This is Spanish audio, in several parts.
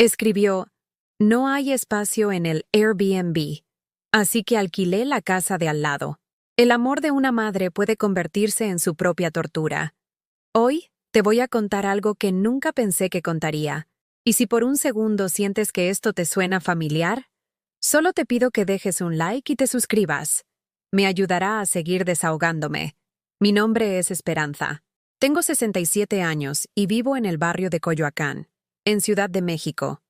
Escribió: "No hay espacio en el Airbnb, así que alquilé la casa de al lado. El amor de una madre puede convertirse en su propia tortura. Hoy te voy a contar algo que nunca pensé que contaría, y si por un segundo sientes que esto te suena familiar, solo te pido que dejes un like y te suscribas. Me ayudará a seguir desahogándome. Mi nombre es Esperanza. Tengo 67 años y vivo en el barrio de Coyoacán, en Ciudad de México,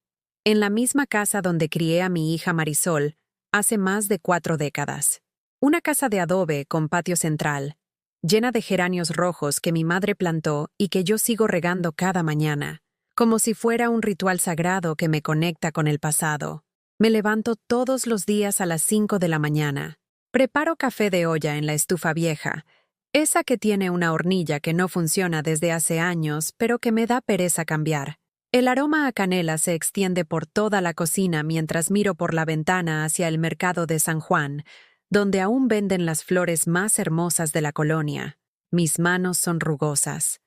en la misma casa donde crié a mi hija Marisol hace más de 4 décadas. Una casa de adobe con patio central, llena de geranios rojos que mi madre plantó y que yo sigo regando cada mañana, como si fuera un ritual sagrado que me conecta con el pasado. Me levanto todos los días a las 5 de la mañana. Preparo café de olla en la estufa vieja, esa que tiene una hornilla que no funciona desde hace años, pero que me da pereza cambiar. El aroma a canela se extiende por toda la cocina mientras miro por la ventana hacia el mercado de San Juan, donde aún venden las flores más hermosas de la colonia. Mis manos son rugosas,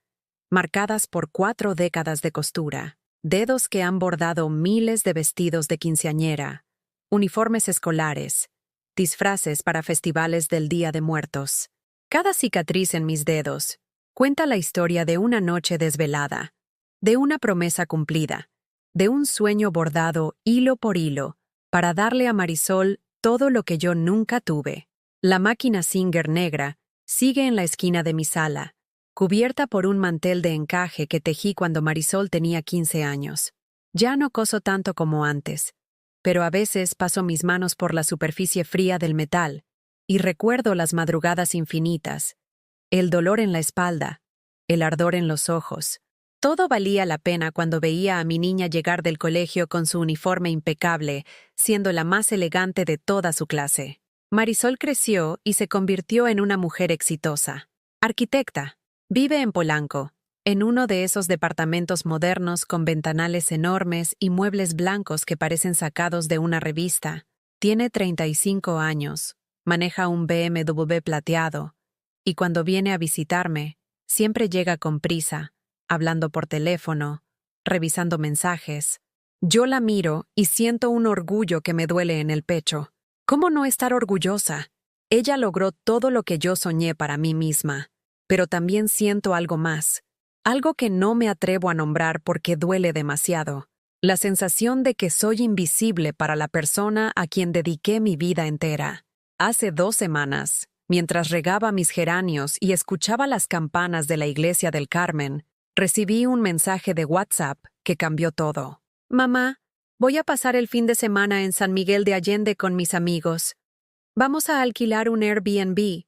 marcadas por 4 décadas de costura, dedos que han bordado miles de vestidos de quinceañera, uniformes escolares, disfraces para festivales del Día de Muertos. Cada cicatriz en mis dedos cuenta la historia de una noche desvelada, de una promesa cumplida, de un sueño bordado hilo por hilo para darle a Marisol todo lo que yo nunca tuve. La máquina Singer negra sigue en la esquina de mi sala, cubierta por un mantel de encaje que tejí cuando Marisol tenía 15 años. Ya no coso tanto como antes, pero a veces paso mis manos por la superficie fría del metal y recuerdo las madrugadas infinitas, el dolor en la espalda, el ardor en los ojos. Todo valía la pena cuando veía a mi niña llegar del colegio con su uniforme impecable, siendo la más elegante de toda su clase. Marisol creció y se convirtió en una mujer exitosa. Arquitecta. Vive en Polanco, en uno de esos departamentos modernos con ventanales enormes y muebles blancos que parecen sacados de una revista. Tiene 35 años, maneja un BMW plateado, y cuando viene a visitarme, siempre llega con prisa, hablando por teléfono, revisando mensajes. Yo la miro y siento un orgullo que me duele en el pecho. ¿Cómo no estar orgullosa? Ella logró todo lo que yo soñé para mí misma, pero también siento algo más, algo que no me atrevo a nombrar porque duele demasiado. La sensación de que soy invisible para la persona a quien dediqué mi vida entera. Hace 2 semanas, mientras regaba mis geranios y escuchaba las campanas de la iglesia del Carmen, recibí un mensaje de WhatsApp que cambió todo. Mamá, voy a pasar el fin de semana en San Miguel de Allende con mis amigos. Vamos a alquilar un Airbnb.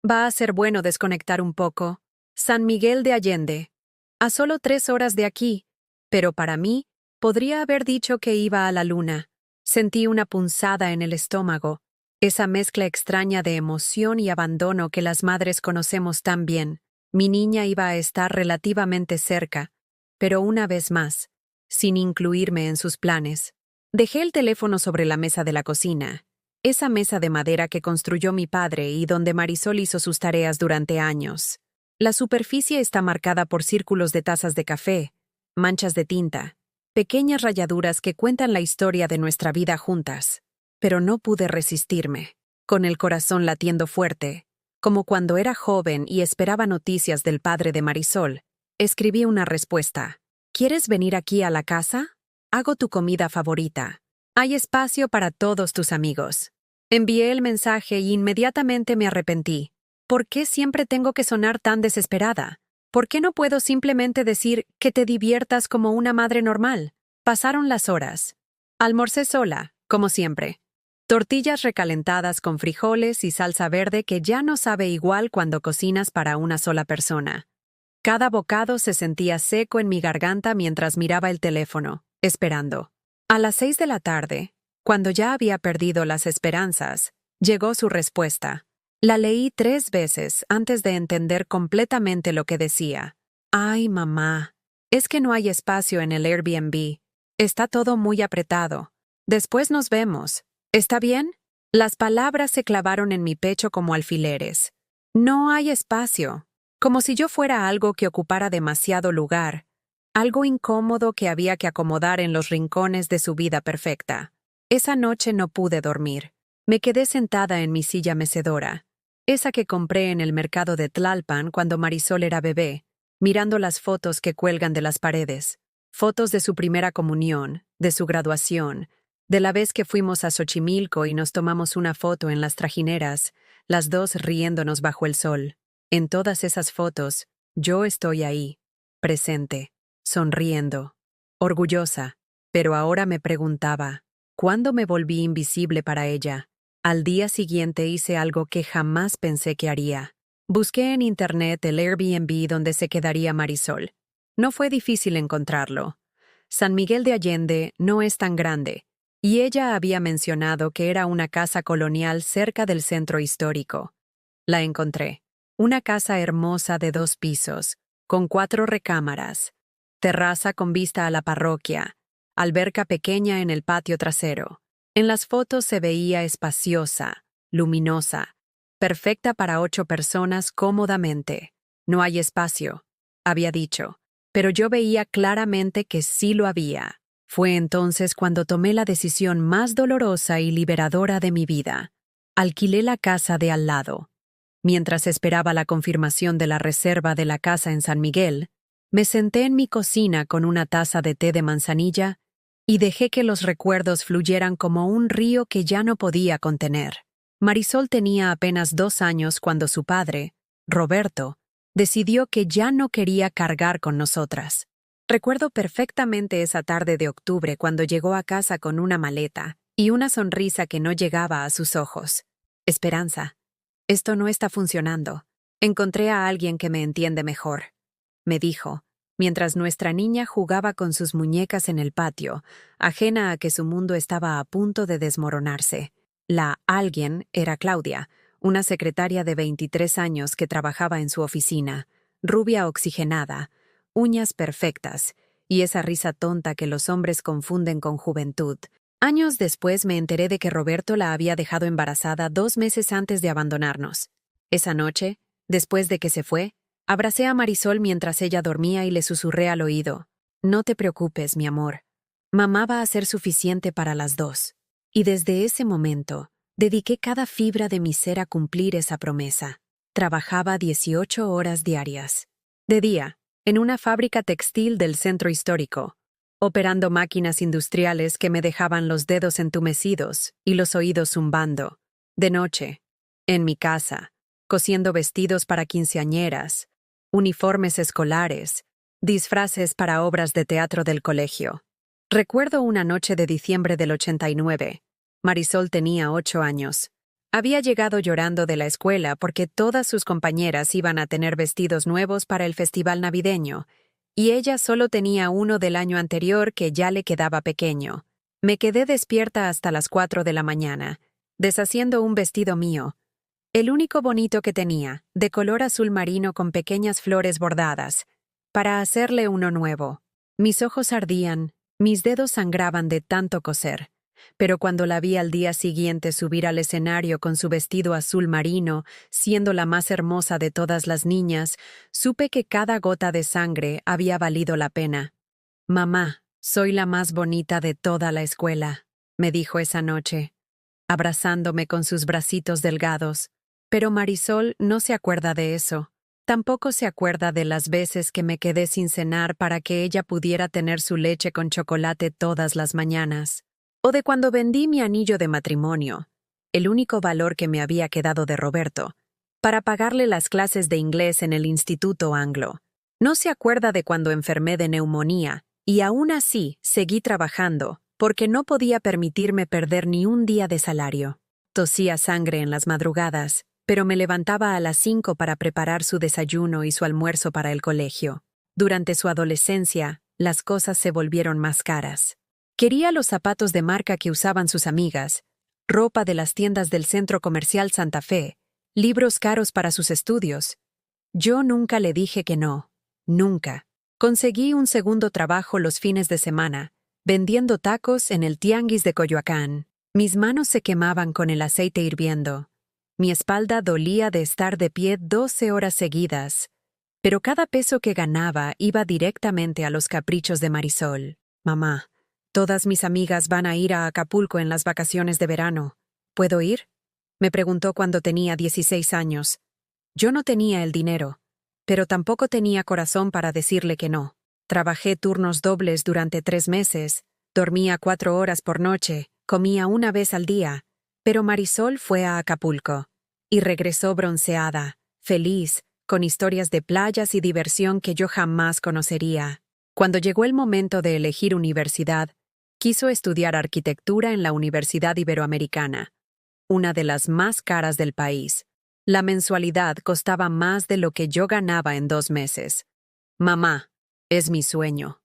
Va a ser bueno desconectar un poco. San Miguel de Allende. A solo 3 horas de aquí. Pero para mí, podría haber dicho que iba a la luna. Sentí una punzada en el estómago, esa mezcla extraña de emoción y abandono que las madres conocemos tan bien. Mi niña iba a estar relativamente cerca, pero una vez más, sin incluirme en sus planes. Dejé el teléfono sobre la mesa de la cocina, esa mesa de madera que construyó mi padre y donde Marisol hizo sus tareas durante años. La superficie está marcada por círculos de tazas de café, manchas de tinta, pequeñas rayaduras que cuentan la historia de nuestra vida juntas. Pero no pude resistirme, con el corazón latiendo fuerte, como cuando era joven y esperaba noticias del padre de Marisol. Escribí una respuesta. ¿Quieres venir aquí a la casa? Hago tu comida favorita. Hay espacio para todos tus amigos. Envié el mensaje y inmediatamente me arrepentí. ¿Por qué siempre tengo que sonar tan desesperada? ¿Por qué no puedo simplemente decir que te diviertas como una madre normal? Pasaron las horas. Almorcé sola, como siempre. Tortillas recalentadas con frijoles y salsa verde que ya no sabe igual cuando cocinas para una sola persona. Cada bocado se sentía seco en mi garganta mientras miraba el teléfono, esperando. A las 6 de la tarde, cuando ya había perdido las esperanzas, llegó su respuesta. La leí 3 veces antes de entender completamente lo que decía. Ay, mamá, es que no hay espacio en el Airbnb. Está todo muy apretado. Después nos vemos. ¿Está bien? Las palabras se clavaron en mi pecho como alfileres. No hay espacio. Como si yo fuera algo que ocupara demasiado lugar. algo incómodo que había que acomodar en los rincones de su vida perfecta. Esa noche no pude dormir. Me quedé sentada en mi silla mecedora, esa que compré en el mercado de Tlalpan cuando Marisol era bebé, mirando las fotos que cuelgan de las paredes. Fotos de su primera comunión, de su graduación, de la vez que fuimos a Xochimilco y nos tomamos una foto en las trajineras, las dos riéndonos bajo el sol. En todas esas fotos, yo estoy ahí, presente, sonriendo, orgullosa, pero ahora me preguntaba, ¿cuándo me volví invisible para ella? Al día siguiente hice algo que jamás pensé que haría. Busqué en internet el Airbnb donde se quedaría Marisol. No fue difícil encontrarlo. San Miguel de Allende no es tan grande, y ella había mencionado que era una casa colonial cerca del centro histórico. La encontré. Una casa hermosa de 2 pisos, con 4 recámaras, terraza con vista a la parroquia, alberca pequeña en el patio trasero. En las fotos se veía espaciosa, luminosa, perfecta para 8 personas cómodamente. No hay espacio, había dicho, pero yo veía claramente que sí lo había. Fue entonces cuando tomé la decisión más dolorosa y liberadora de mi vida. Alquilé la casa de al lado. Mientras esperaba la confirmación de la reserva de la casa en San Miguel, me senté en mi cocina con una taza de té de manzanilla y dejé que los recuerdos fluyeran como un río que ya no podía contener. Marisol tenía apenas 2 años cuando su padre, Roberto, decidió que ya no quería cargar con nosotras. Recuerdo perfectamente esa tarde de octubre cuando llegó a casa con una maleta y una sonrisa que no llegaba a sus ojos. Esperanza, esto no está funcionando. Encontré a alguien que me entiende mejor, me dijo, mientras nuestra niña jugaba con sus muñecas en el patio, ajena a que su mundo estaba a punto de desmoronarse. La alguien era Claudia, una secretaria de 23 años que trabajaba en su oficina, rubia oxigenada, uñas perfectas, y esa risa tonta que los hombres confunden con juventud. Años después me enteré de que Roberto la había dejado embarazada 2 meses antes de abandonarnos. Esa noche, después de que se fue, abracé a Marisol mientras ella dormía y le susurré al oído, «No te preocupes, mi amor. Mamá va a ser suficiente para las 2». Y desde ese momento, dediqué cada fibra de mi ser a cumplir esa promesa. Trabajaba 18 horas diarias. De día, en una fábrica textil del centro histórico, operando máquinas industriales que me dejaban los dedos entumecidos y los oídos zumbando. De noche, en mi casa, cosiendo vestidos para quinceañeras, uniformes escolares, disfraces para obras de teatro del colegio. Recuerdo una noche de diciembre del 89. Marisol tenía 8 años. Había llegado llorando de la escuela porque todas sus compañeras iban a tener vestidos nuevos para el festival navideño, y ella solo tenía uno del año anterior que ya le quedaba pequeño. Me quedé despierta hasta las 4 de la mañana, deshaciendo un vestido mío, el único bonito que tenía, de color azul marino con pequeñas flores bordadas, para hacerle uno nuevo. Mis ojos ardían, mis dedos sangraban de tanto coser, pero cuando la vi al día siguiente subir al escenario con su vestido azul marino, siendo la más hermosa de todas las niñas, supe que cada gota de sangre había valido la pena. «Mamá, soy la más bonita de toda la escuela», me dijo esa noche, abrazándome con sus bracitos delgados. Pero Marisol no se acuerda de eso. Tampoco se acuerda de las veces que me quedé sin cenar para que ella pudiera tener su leche con chocolate todas las mañanas. O de cuando vendí mi anillo de matrimonio, el único valor que me había quedado de Roberto, para pagarle las clases de inglés en el Instituto Anglo. No se acuerda de cuando enfermé de neumonía, y aún así seguí trabajando, porque no podía permitirme perder ni un día de salario. Tosía sangre en las madrugadas, pero me levantaba a las 5 para preparar su desayuno y su almuerzo para el colegio. Durante su adolescencia, las cosas se volvieron más caras. Quería los zapatos de marca que usaban sus amigas, ropa de las tiendas del Centro Comercial Santa Fe, libros caros para sus estudios. Yo nunca le dije que no, nunca. Conseguí un segundo trabajo los fines de semana, vendiendo tacos en el Tianguis de Coyoacán. Mis manos se quemaban con el aceite hirviendo. Mi espalda dolía de estar de pie 12 horas seguidas, Pero cada peso que ganaba iba directamente a los caprichos de Marisol. Mamá, todas mis amigas van a ir a Acapulco en las vacaciones de verano. ¿Puedo ir? Me preguntó cuando tenía 16 años. Yo no tenía el dinero, pero tampoco tenía corazón para decirle que no. Trabajé turnos dobles durante 3 meses, dormía 4 horas por noche, comía una vez al día, pero Marisol fue a Acapulco y regresó bronceada, feliz, con historias de playas y diversión que yo jamás conocería. Cuando llegó el momento de elegir universidad, quiso estudiar arquitectura en la Universidad Iberoamericana, una de las más caras del país. La mensualidad costaba más de lo que yo ganaba en 2 meses. Mamá, es mi sueño.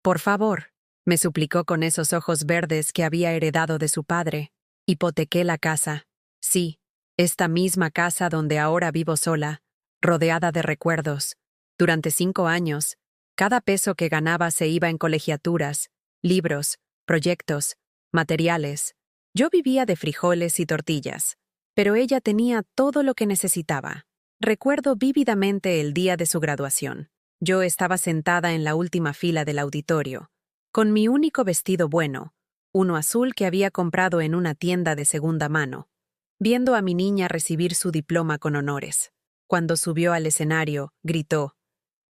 Por favor, me suplicó con esos ojos verdes que había heredado de su padre. Hipotequé la casa. Sí, esta misma casa donde ahora vivo sola, rodeada de recuerdos. Durante 5 años, cada peso que ganaba se iba en colegiaturas, libros, proyectos, materiales. Yo vivía de frijoles y tortillas, pero ella tenía todo lo que necesitaba. Recuerdo vívidamente el día de su graduación. Yo estaba sentada en la última fila del auditorio, con mi único vestido bueno, uno azul que había comprado en una tienda de segunda mano, viendo a mi niña recibir su diploma con honores. Cuando subió al escenario, gritó: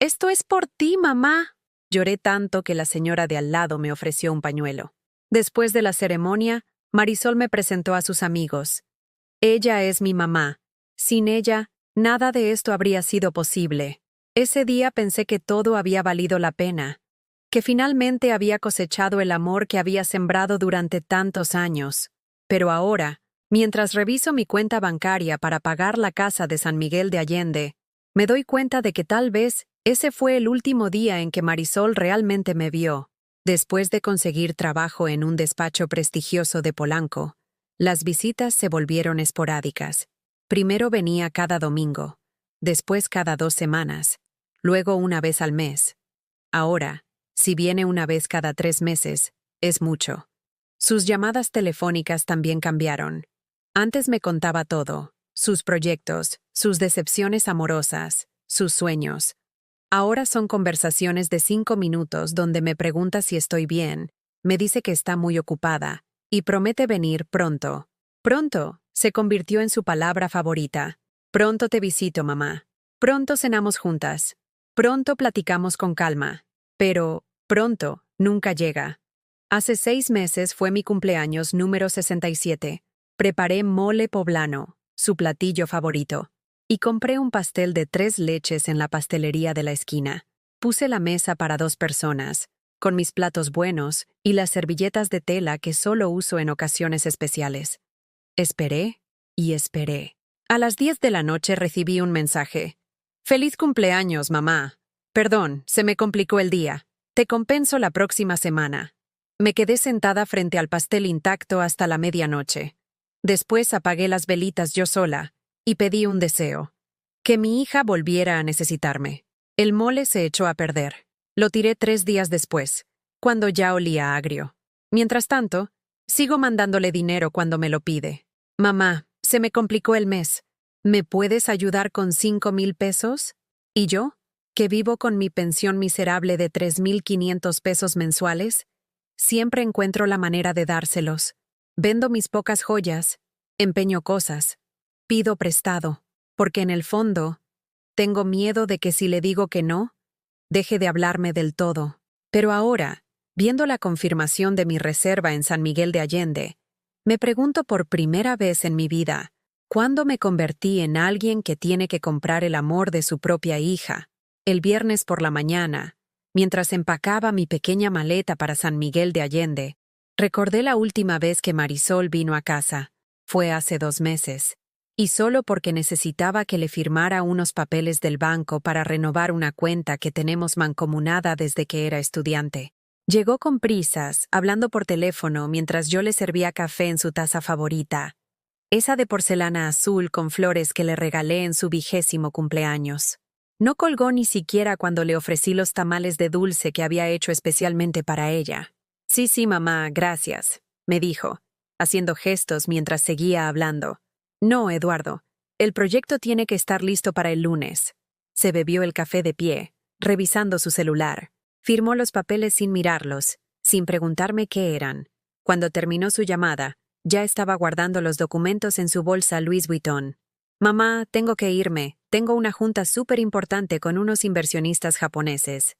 «¡Esto es por ti, mamá!». Lloré tanto que la señora de al lado me ofreció un pañuelo. Después de la ceremonia, Marisol me presentó a sus amigos. Ella es mi mamá. Sin ella, nada de esto habría sido posible. Ese día pensé que todo había valido la pena, que finalmente había cosechado el amor que había sembrado durante tantos años. Pero ahora, mientras reviso mi cuenta bancaria para pagar la casa de San Miguel de Allende, me doy cuenta de que tal vez ese fue el último día en que Marisol realmente me vio. Después de conseguir trabajo en un despacho prestigioso de Polanco, las visitas se volvieron esporádicas. Primero venía cada domingo, después cada 2 semanas, luego una vez al mes. Ahora, si viene una vez cada 3 meses, es mucho. Sus llamadas telefónicas también cambiaron. Antes me contaba todo, sus proyectos, sus decepciones amorosas, sus sueños. Ahora son conversaciones de 5 minutos donde me pregunta si estoy bien, me dice que está muy ocupada y promete venir pronto. Pronto se convirtió en su palabra favorita. Pronto te visito, mamá. Pronto cenamos juntas. Pronto platicamos con calma. Pero pronto nunca llega. Hace 6 meses fue mi cumpleaños número 67. Preparé mole poblano, su platillo favorito, y compré un pastel de 3 leches en la pastelería de la esquina. Puse la mesa para 2 personas, con mis platos buenos y las servilletas de tela que solo uso en ocasiones especiales. Esperé y esperé. A las 10 de la noche recibí un mensaje. «Feliz cumpleaños, mamá. Perdón, se me complicó el día. Te compenso la próxima semana». Me quedé sentada frente al pastel intacto hasta la medianoche. Después apagué las velitas yo sola y pedí un deseo: que mi hija volviera a necesitarme. El mole se echó a perder. Lo tiré 3 días después, cuando ya olía agrio. Mientras tanto, sigo mandándole dinero cuando me lo pide. «Mamá, se me complicó el mes. ¿Me puedes ayudar con 5,000 pesos?» ¿Y yo, que vivo con mi pensión miserable de 3,500 pesos mensuales? Siempre encuentro la manera de dárselos. Vendo mis pocas joyas, empeño cosas, pido prestado, porque en el fondo, tengo miedo de que si le digo que no, deje de hablarme del todo. Pero ahora, viendo la confirmación de mi reserva en San Miguel de Allende, me pregunto por primera vez en mi vida, ¿cuándo me convertí en alguien que tiene que comprar el amor de su propia hija? El viernes por la mañana, mientras empacaba mi pequeña maleta para San Miguel de Allende, recordé la última vez que Marisol vino a casa. Fue hace 2 meses. Y solo porque necesitaba que le firmara unos papeles del banco para renovar una cuenta que tenemos mancomunada desde que era estudiante. Llegó con prisas, hablando por teléfono mientras yo le servía café en su taza favorita, esa de porcelana azul con flores que le regalé en su 20º cumpleaños. No colgó ni siquiera cuando le ofrecí los tamales de dulce que había hecho especialmente para ella. Sí, mamá, gracias», me dijo, haciendo gestos mientras seguía hablando. «No, Eduardo, el proyecto tiene que estar listo para el lunes». Se bebió el café de pie, revisando su celular. Firmó los papeles sin mirarlos, sin preguntarme qué eran. Cuando terminó su llamada, ya estaba guardando los documentos en su bolsa Louis Vuitton. Mamá, tengo que irme. Tengo una junta súper importante con unos inversionistas japoneses.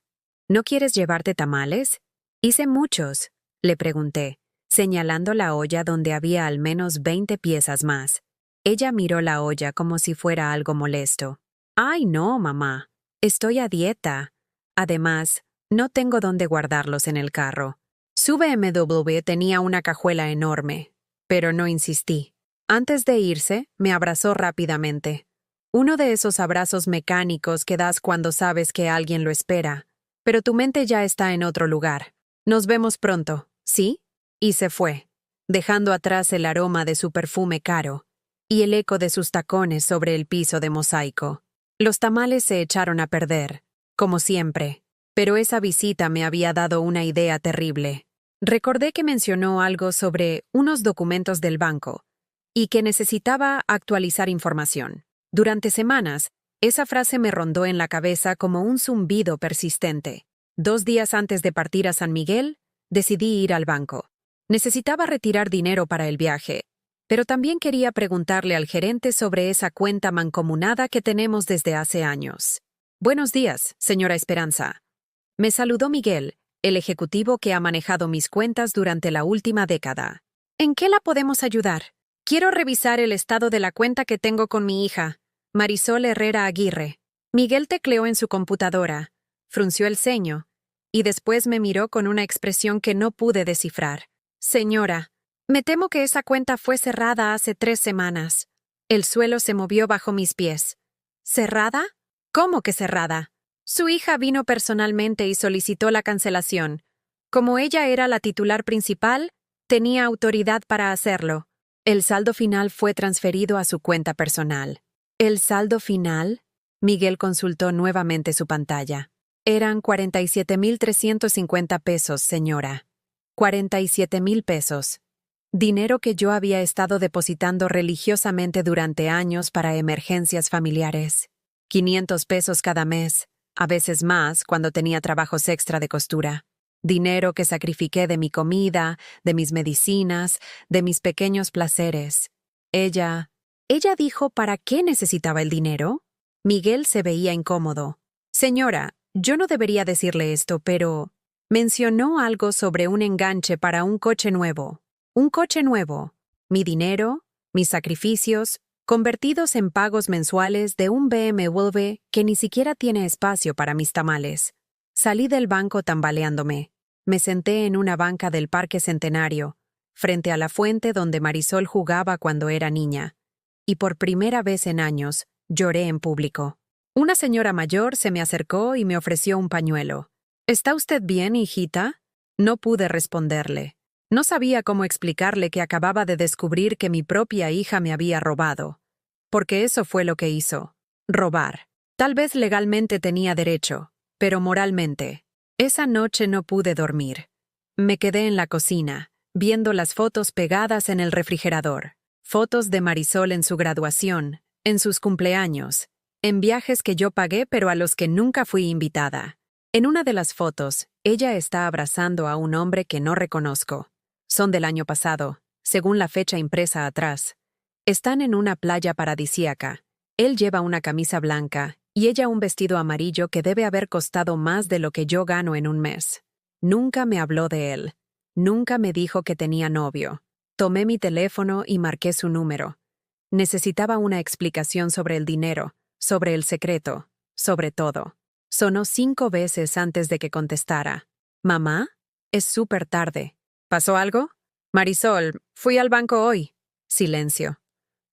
¿No quieres llevarte tamales? Hice muchos, le pregunté, señalando la olla donde había al menos 20 piezas más. Ella miró la olla como si fuera algo molesto. Ay, no, mamá. Estoy a dieta. Además, no tengo dónde guardarlos en el carro. Su BMW tenía una cajuela enorme, pero no insistí. Antes de irse, me abrazó rápidamente. Uno de esos abrazos mecánicos que das cuando sabes que alguien lo espera, pero tu mente ya está en otro lugar. Nos vemos pronto, ¿sí? Y se fue, dejando atrás el aroma de su perfume caro y el eco de sus tacones sobre el piso de mosaico. Los tamales se echaron a perder, como siempre, pero esa visita me había dado una idea terrible. Recordé que mencionó algo sobre unos documentos del banco y que necesitaba actualizar información. Durante semanas, esa frase me rondó en la cabeza como un zumbido persistente. 2 días antes de partir a San Miguel, decidí ir al banco. Necesitaba retirar dinero para el viaje, pero también quería preguntarle al gerente sobre esa cuenta mancomunada que tenemos desde hace años. Buenos días, señora Esperanza. Me saludó Miguel, el ejecutivo que ha manejado mis cuentas durante la última década. ¿En qué la podemos ayudar? Quiero revisar el estado de la cuenta que tengo con mi hija, Marisol Herrera Aguirre. Miguel tecleó en su computadora, frunció el ceño, y después me miró con una expresión que no pude descifrar. Señora, me temo que esa cuenta fue cerrada hace 3 semanas. El suelo se movió bajo mis pies. ¿Cerrada? ¿Cómo que cerrada? Su hija vino personalmente y solicitó la cancelación. Como ella era la titular principal, tenía autoridad para hacerlo. El saldo final fue transferido a su cuenta personal. ¿El saldo final? Miguel consultó nuevamente su pantalla. Eran 47,350 pesos, señora. 47,000 pesos. Dinero que yo había estado depositando religiosamente durante años para emergencias familiares. 500 pesos cada mes, a veces más cuando tenía trabajos extra de costura. Dinero que sacrifiqué de mi comida, de mis medicinas, de mis pequeños placeres. Ella dijo ¿para qué necesitaba el dinero? Miguel se veía incómodo. Señora, yo no debería decirle esto, pero mencionó algo sobre un enganche para un coche nuevo. Un coche nuevo. Mi dinero, mis sacrificios, convertidos en pagos mensuales de un BMW que ni siquiera tiene espacio para mis tamales. Salí del banco tambaleándome. Me senté en una banca del Parque Centenario, frente a la fuente donde Marisol jugaba cuando era niña. Y por primera vez en años, lloré en público. Una señora mayor se me acercó y me ofreció un pañuelo. ¿Está usted bien, hijita? No pude responderle. No sabía cómo explicarle que acababa de descubrir que mi propia hija me había robado. Porque eso fue lo que hizo. Robar. Tal vez legalmente tenía derecho, pero moralmente. Esa noche no pude dormir. Me quedé en la cocina, viendo las fotos pegadas en el refrigerador. Fotos de Marisol en su graduación, en sus cumpleaños, en viajes que yo pagué pero a los que nunca fui invitada. En una de las fotos, ella está abrazando a un hombre que no reconozco. Son del año pasado, según la fecha impresa atrás. Están en una playa paradisíaca. Él lleva una camisa blanca y ella un vestido amarillo que debe haber costado más de lo que yo gano en un mes. Nunca me habló de él. Nunca me dijo que tenía novio. Tomé mi teléfono y marqué su número. Necesitaba una explicación sobre el dinero, sobre el secreto, sobre todo. Sonó 5 veces antes de que contestara. ¿Mamá? Es súper tarde. ¿Pasó algo? Marisol, fui al banco hoy. Silencio.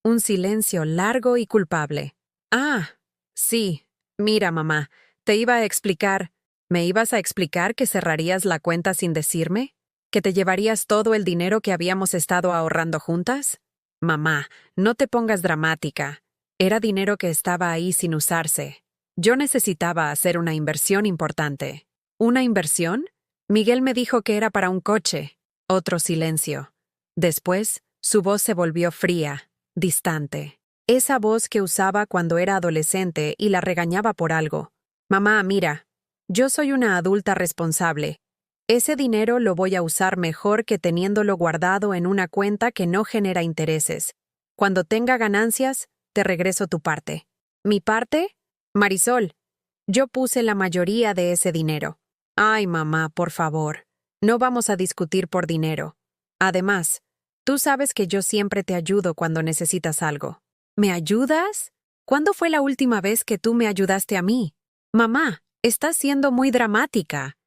Un silencio largo y culpable. Ah, sí. Mira, mamá, te iba a explicar. ¿Me ibas a explicar que cerrarías la cuenta sin decirme? ¿Que te llevarías todo el dinero que habíamos estado ahorrando juntas? Mamá, no te pongas dramática. Era dinero que estaba ahí sin usarse. Yo necesitaba hacer una inversión importante. ¿Una inversión? Miguel me dijo que era para un coche. Otro silencio. Después, su voz se volvió fría, distante. Esa voz que usaba cuando era adolescente y la regañaba por algo. Mamá, mira, yo soy una adulta responsable. Ese dinero lo voy a usar mejor que teniéndolo guardado en una cuenta que no genera intereses. Cuando tenga ganancias, te regreso tu parte. ¿Mi parte? Marisol, yo puse la mayoría de ese dinero. Ay, mamá, por favor, no vamos a discutir por dinero. Además, tú sabes que yo siempre te ayudo cuando necesitas algo. ¿Me ayudas? ¿Cuándo fue la última vez que tú me ayudaste a mí? Mamá, estás siendo muy dramática.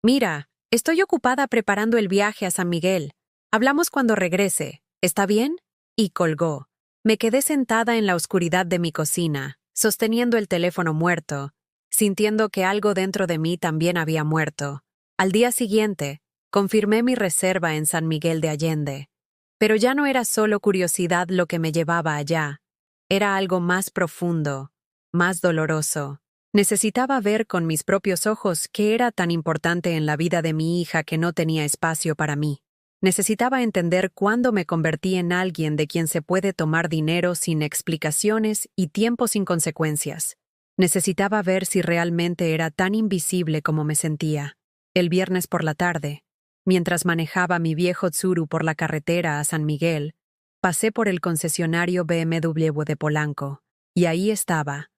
Mira, estoy ocupada preparando el viaje a San Miguel. Hablamos cuando regrese, ¿está bien? Y colgó. Me quedé sentada en la oscuridad de mi cocina, sosteniendo el teléfono muerto, sintiendo que algo dentro de mí también había muerto. Al día siguiente, confirmé mi reserva en San Miguel de Allende. Pero ya no era solo curiosidad lo que me llevaba allá. Era algo más profundo, más doloroso. Necesitaba ver con mis propios ojos qué era tan importante en la vida de mi hija que no tenía espacio para mí. Necesitaba entender cuándo me convertí en alguien de quien se puede tomar dinero sin explicaciones y tiempo sin consecuencias. Necesitaba ver si realmente era tan invisible como me sentía. El viernes por la tarde, mientras manejaba mi viejo Tsuru por la carretera a San Miguel, pasé por el concesionario BMW de Polanco, y ahí estaba,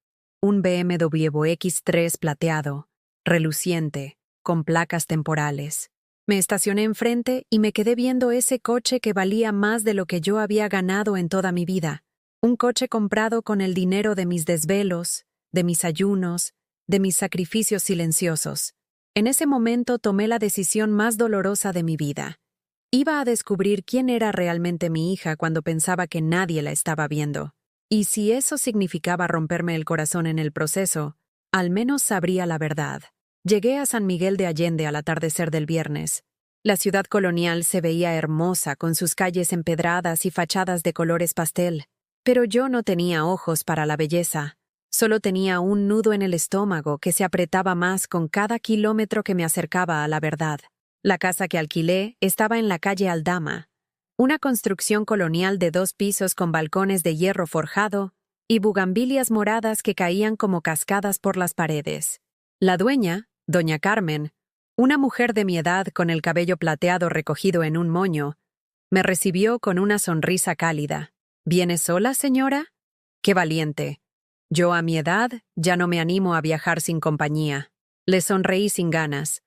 un BMW X3 plateado, reluciente, con placas temporales. Me estacioné enfrente y me quedé viendo ese coche que valía más de lo que yo había ganado en toda mi vida. Un coche comprado con el dinero de mis desvelos, de mis ayunos, de mis sacrificios silenciosos. En ese momento tomé la decisión más dolorosa de mi vida. Iba a descubrir quién era realmente mi hija cuando pensaba que nadie la estaba viendo. Y si eso significaba romperme el corazón en el proceso, al menos sabría la verdad. Llegué a San Miguel de Allende al atardecer del viernes. La ciudad colonial se veía hermosa con sus calles empedradas y fachadas de colores pastel. Pero yo no tenía ojos para la belleza. Solo tenía un nudo en el estómago que se apretaba más con cada kilómetro que me acercaba a la verdad. La casa que alquilé estaba en la calle Aldama, una construcción colonial de 2 pisos con balcones de hierro forjado y bugambilias moradas que caían como cascadas por las paredes. La dueña, doña Carmen, una mujer de mi edad con el cabello plateado recogido en un moño, me recibió con una sonrisa cálida. ¿Viene sola, señora? ¡Qué valiente! Yo a mi edad ya no me animo a viajar sin compañía. Le sonreí sin ganas.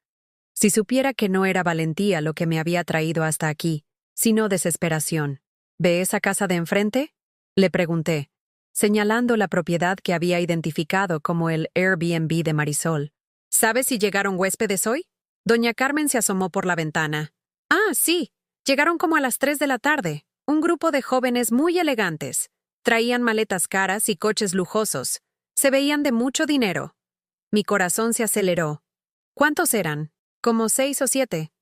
Si supiera que no era valentía lo que me había traído hasta aquí, sino desesperación. ¿Ve esa casa de enfrente? Le pregunté, señalando la propiedad que había identificado como el Airbnb de Marisol. ¿Sabe si llegaron huéspedes hoy? Doña Carmen se asomó por la ventana. Ah, sí, llegaron como a las 3 de la tarde. Un grupo de jóvenes muy elegantes. Traían maletas caras y coches lujosos. Se veían de mucho dinero. Mi corazón se aceleró. ¿Cuántos eran? Como 6 o 7.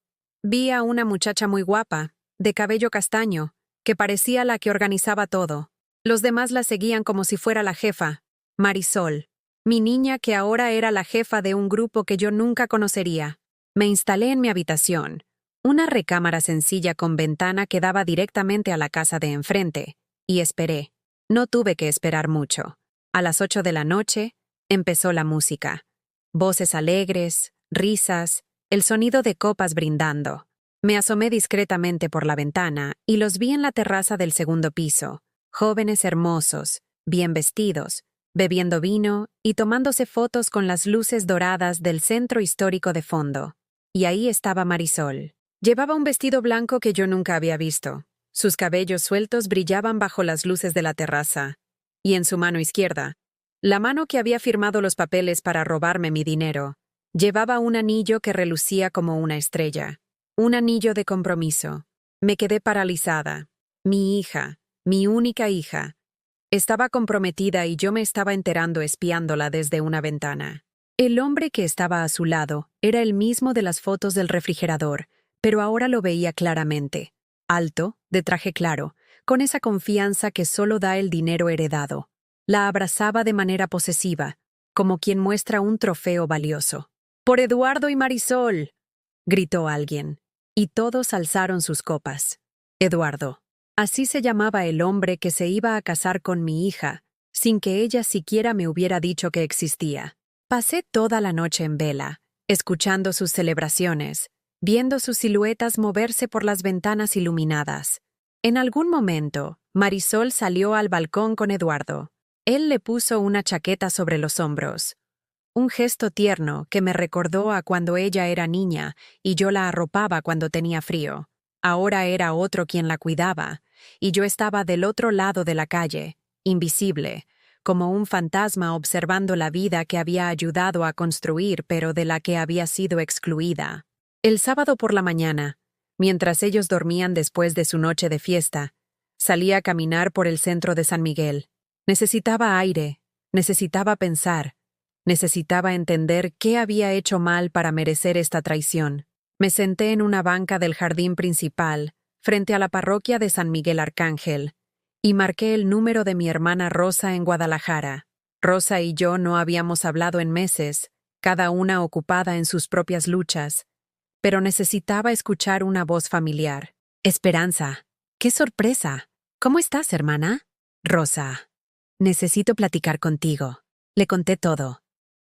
Vi a una muchacha muy guapa, de cabello castaño, que parecía la que organizaba todo. Los demás la seguían como si fuera la jefa, Marisol, mi niña que ahora era la jefa de un grupo que yo nunca conocería. Me instalé en mi habitación, una recámara sencilla con ventana que daba directamente a la casa de enfrente, y esperé. No tuve que esperar mucho. A las 8 de la noche, empezó la música. Voces alegres, risas, el sonido de copas brindando. Me asomé discretamente por la ventana y los vi en la terraza del segundo piso, jóvenes hermosos, bien vestidos, bebiendo vino y tomándose fotos con las luces doradas del centro histórico de fondo. Y ahí estaba Marisol. Llevaba un vestido blanco que yo nunca había visto. Sus cabellos sueltos brillaban bajo las luces de la terraza. Y en su mano izquierda, la mano que había firmado los papeles para robarme mi dinero, llevaba un anillo que relucía como una estrella. Un anillo de compromiso. Me quedé paralizada. Mi hija, mi única hija, estaba comprometida y yo me estaba enterando espiándola desde una ventana. El hombre que estaba a su lado era el mismo de las fotos del refrigerador, pero ahora lo veía claramente. Alto, de traje claro, con esa confianza que solo da el dinero heredado. La abrazaba de manera posesiva, como quien muestra un trofeo valioso. ¡Por Eduardo y Marisol!, gritó alguien, y todos alzaron sus copas. Eduardo. Así se llamaba el hombre que se iba a casar con mi hija, sin que ella siquiera me hubiera dicho que existía. Pasé toda la noche en vela, escuchando sus celebraciones, viendo sus siluetas moverse por las ventanas iluminadas. En algún momento, Marisol salió al balcón con Eduardo. Él le puso una chaqueta sobre los hombros. Un gesto tierno que me recordó a cuando ella era niña y yo la arropaba cuando tenía frío. Ahora era otro quien la cuidaba, y yo estaba del otro lado de la calle, invisible, como un fantasma observando la vida que había ayudado a construir pero de la que había sido excluida. El sábado por la mañana, mientras ellos dormían después de su noche de fiesta, salí a caminar por el centro de San Miguel. Necesitaba aire, necesitaba pensar, necesitaba entender qué había hecho mal para merecer esta traición. Me senté en una banca del jardín principal, frente a la parroquia de San Miguel Arcángel, y marqué el número de mi hermana Rosa en Guadalajara. Rosa y yo no habíamos hablado en meses, cada una ocupada en sus propias luchas, pero necesitaba escuchar una voz familiar. Esperanza. ¡Qué sorpresa! ¿Cómo estás, hermana? Rosa. Necesito platicar contigo. Le conté todo.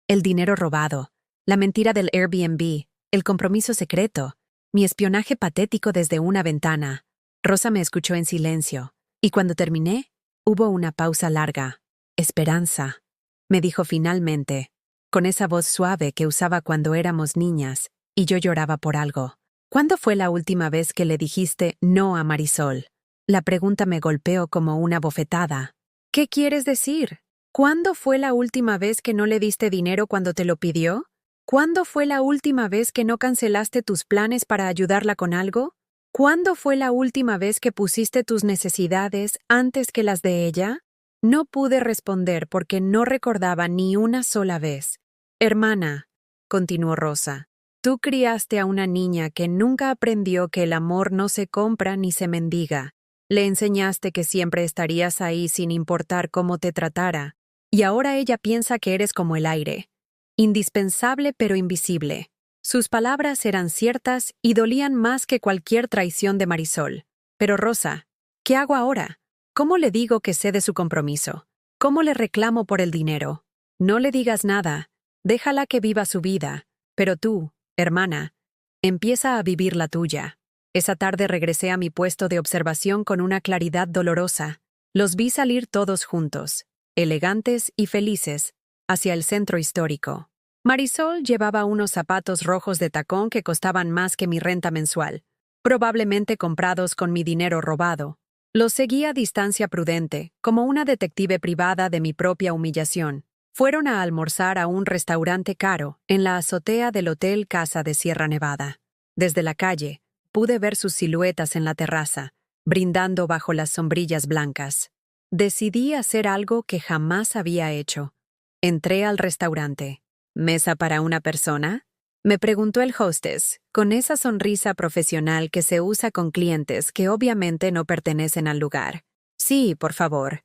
El dinero robado, la mentira del Airbnb, el compromiso secreto, mi espionaje patético desde una ventana. Rosa me escuchó en silencio, y cuando terminé, hubo una pausa larga. Esperanza, me dijo finalmente, con esa voz suave que usaba cuando éramos niñas, y yo lloraba por algo. ¿Cuándo fue la última vez que le dijiste no a Marisol? La pregunta me golpeó como una bofetada. ¿Qué quieres decir? ¿Cuándo fue la última vez que no le diste dinero cuando te lo pidió? ¿Cuándo fue la última vez que no cancelaste tus planes para ayudarla con algo? ¿Cuándo fue la última vez que pusiste tus necesidades antes que las de ella? No pude responder porque no recordaba ni una sola vez. Hermana, continuó Rosa, tú criaste a una niña que nunca aprendió que el amor no se compra ni se mendiga. Le enseñaste que siempre estarías ahí sin importar cómo te tratara. Y ahora ella piensa que eres como el aire. Indispensable pero invisible. Sus palabras eran ciertas y dolían más que cualquier traición de Marisol. Pero Rosa, ¿qué hago ahora? ¿Cómo le digo que sé de su compromiso? ¿Cómo le reclamo por el dinero? No le digas nada. Déjala que viva su vida. Pero tú, hermana, empieza a vivir la tuya. Esa tarde regresé a mi puesto de observación con una claridad dolorosa. Los vi salir todos juntos, elegantes y felices, hacia el centro histórico. Marisol llevaba unos zapatos rojos de tacón que costaban más que mi renta mensual, probablemente comprados con mi dinero robado. Los seguí a distancia prudente, como una detective privada de mi propia humillación. Fueron a almorzar a un restaurante caro en la azotea del Hotel Casa de Sierra Nevada. Desde la calle, pude ver sus siluetas en la terraza, brindando bajo las sombrillas blancas. Decidí hacer algo que jamás había hecho. Entré al restaurante. ¿Mesa para una persona? Me preguntó el hostess, con esa sonrisa profesional que se usa con clientes que obviamente no pertenecen al lugar. Sí, por favor.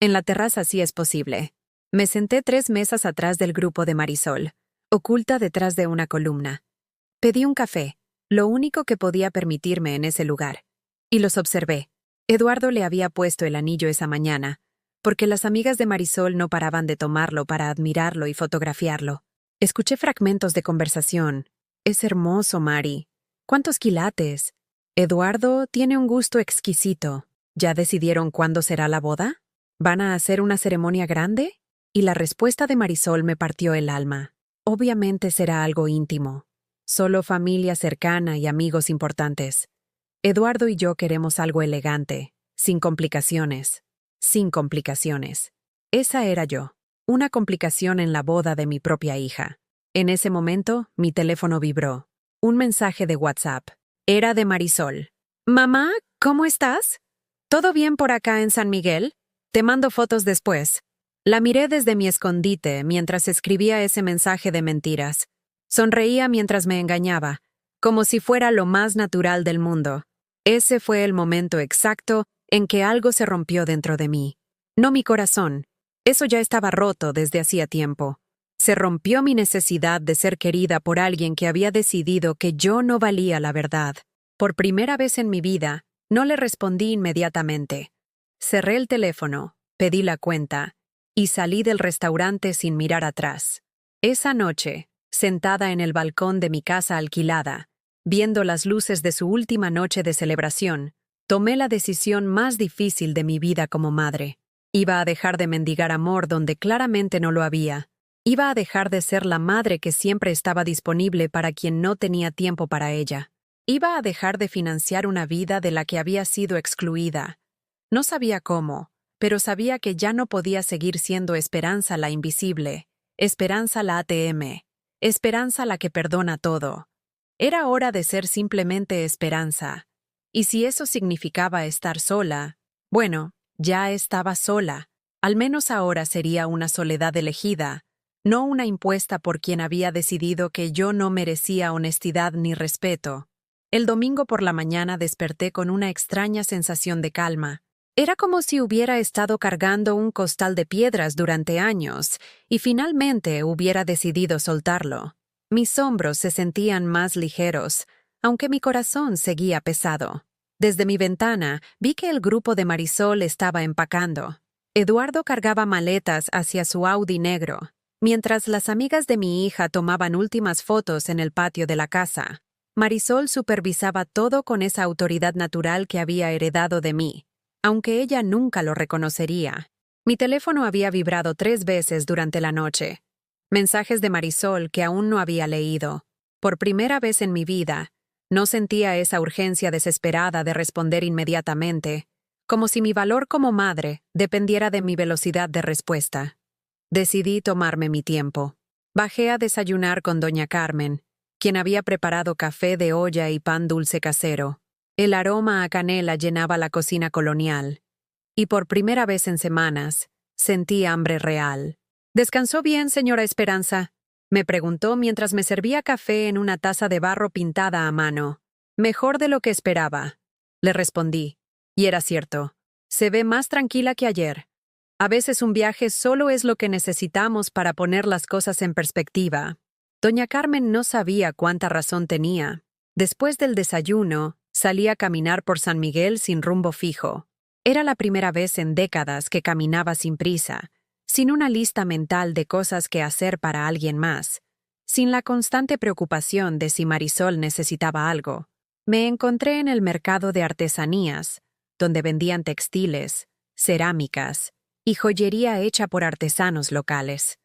En la terraza sí es posible. Me senté 3 mesas atrás del grupo de Marisol, oculta detrás de una columna. Pedí un café, lo único que podía permitirme en ese lugar. Y los observé. Eduardo le había puesto el anillo esa mañana, porque las amigas de Marisol no paraban de tomarlo para admirarlo y fotografiarlo. Escuché fragmentos de conversación. Es hermoso, Mari. ¿Cuántos quilates? Eduardo tiene un gusto exquisito. ¿Ya decidieron cuándo será la boda? ¿Van a hacer una ceremonia grande? Y la respuesta de Marisol me partió el alma. Obviamente será algo íntimo. Solo familia cercana y amigos importantes. Eduardo y yo queremos algo elegante, sin complicaciones. Sin complicaciones. Esa era yo. Una complicación en la boda de mi propia hija. En ese momento, mi teléfono vibró. Un mensaje de WhatsApp. Era de Marisol. Mamá, ¿cómo estás? ¿Todo bien por acá en San Miguel? Te mando fotos después. La miré desde mi escondite mientras escribía ese mensaje de mentiras. Sonreía mientras me engañaba, como si fuera lo más natural del mundo. Ese fue el momento exacto en que algo se rompió dentro de mí. No mi corazón. Eso ya estaba roto desde hacía tiempo. Se rompió mi necesidad de ser querida por alguien que había decidido que yo no valía la verdad. Por primera vez en mi vida, No le respondí inmediatamente. Cerré el teléfono, pedí la cuenta y salí del restaurante sin mirar atrás. Esa noche, sentada en el balcón de mi casa alquilada, viendo las luces de su última noche de celebración, tomé la decisión más difícil de mi vida como madre. Iba a dejar de mendigar amor donde claramente no lo había. Iba a dejar de ser la madre que siempre estaba disponible para quien no tenía tiempo para ella. Iba a dejar de financiar una vida de la que había sido excluida. No sabía cómo, pero sabía que ya no podía seguir siendo Esperanza la invisible, Esperanza la ATM, Esperanza la que perdona todo. Era hora de ser simplemente Esperanza. Y si eso significaba estar sola, bueno, ya estaba sola. Al menos ahora sería una soledad elegida, no una impuesta por quien había decidido que yo no merecía honestidad ni respeto. El domingo por la mañana desperté con una extraña sensación de calma. Era como si hubiera estado cargando un costal de piedras durante años y finalmente hubiera decidido soltarlo. Mis hombros se sentían más ligeros, aunque mi corazón seguía pesado. Desde mi ventana vi que el grupo de Marisol estaba empacando. Eduardo cargaba maletas hacia su Audi negro, mientras las amigas de mi hija tomaban últimas fotos en el patio de la casa. Marisol supervisaba todo con esa autoridad natural que había heredado de mí, aunque ella nunca lo reconocería. Mi teléfono había vibrado 3 veces durante la noche. Mensajes de Marisol que aún no había leído. Por primera vez en mi vida, no sentía esa urgencia desesperada de responder inmediatamente, como si mi valor como madre dependiera de mi velocidad de respuesta. Decidí tomarme mi tiempo. Bajé a desayunar con doña Carmen, quien había preparado café de olla y pan dulce casero. El aroma a canela llenaba la cocina colonial. Y por primera vez en semanas, sentí hambre real. ¿Descansó bien, señora Esperanza?, me preguntó mientras me servía café en una taza de barro pintada a mano. Mejor de lo que esperaba, le respondí. Y era cierto. Se ve más tranquila que ayer. A veces un viaje solo es lo que necesitamos para poner las cosas en perspectiva. Doña Carmen no sabía cuánta razón tenía. Después del desayuno, salí a caminar por San Miguel sin rumbo fijo. Era la primera vez en décadas que caminaba sin prisa, sin una lista mental de cosas que hacer para alguien más, sin la constante preocupación de si Marisol necesitaba algo. Me encontré en el mercado de artesanías, donde vendían textiles, cerámicas y joyería hecha por artesanos locales.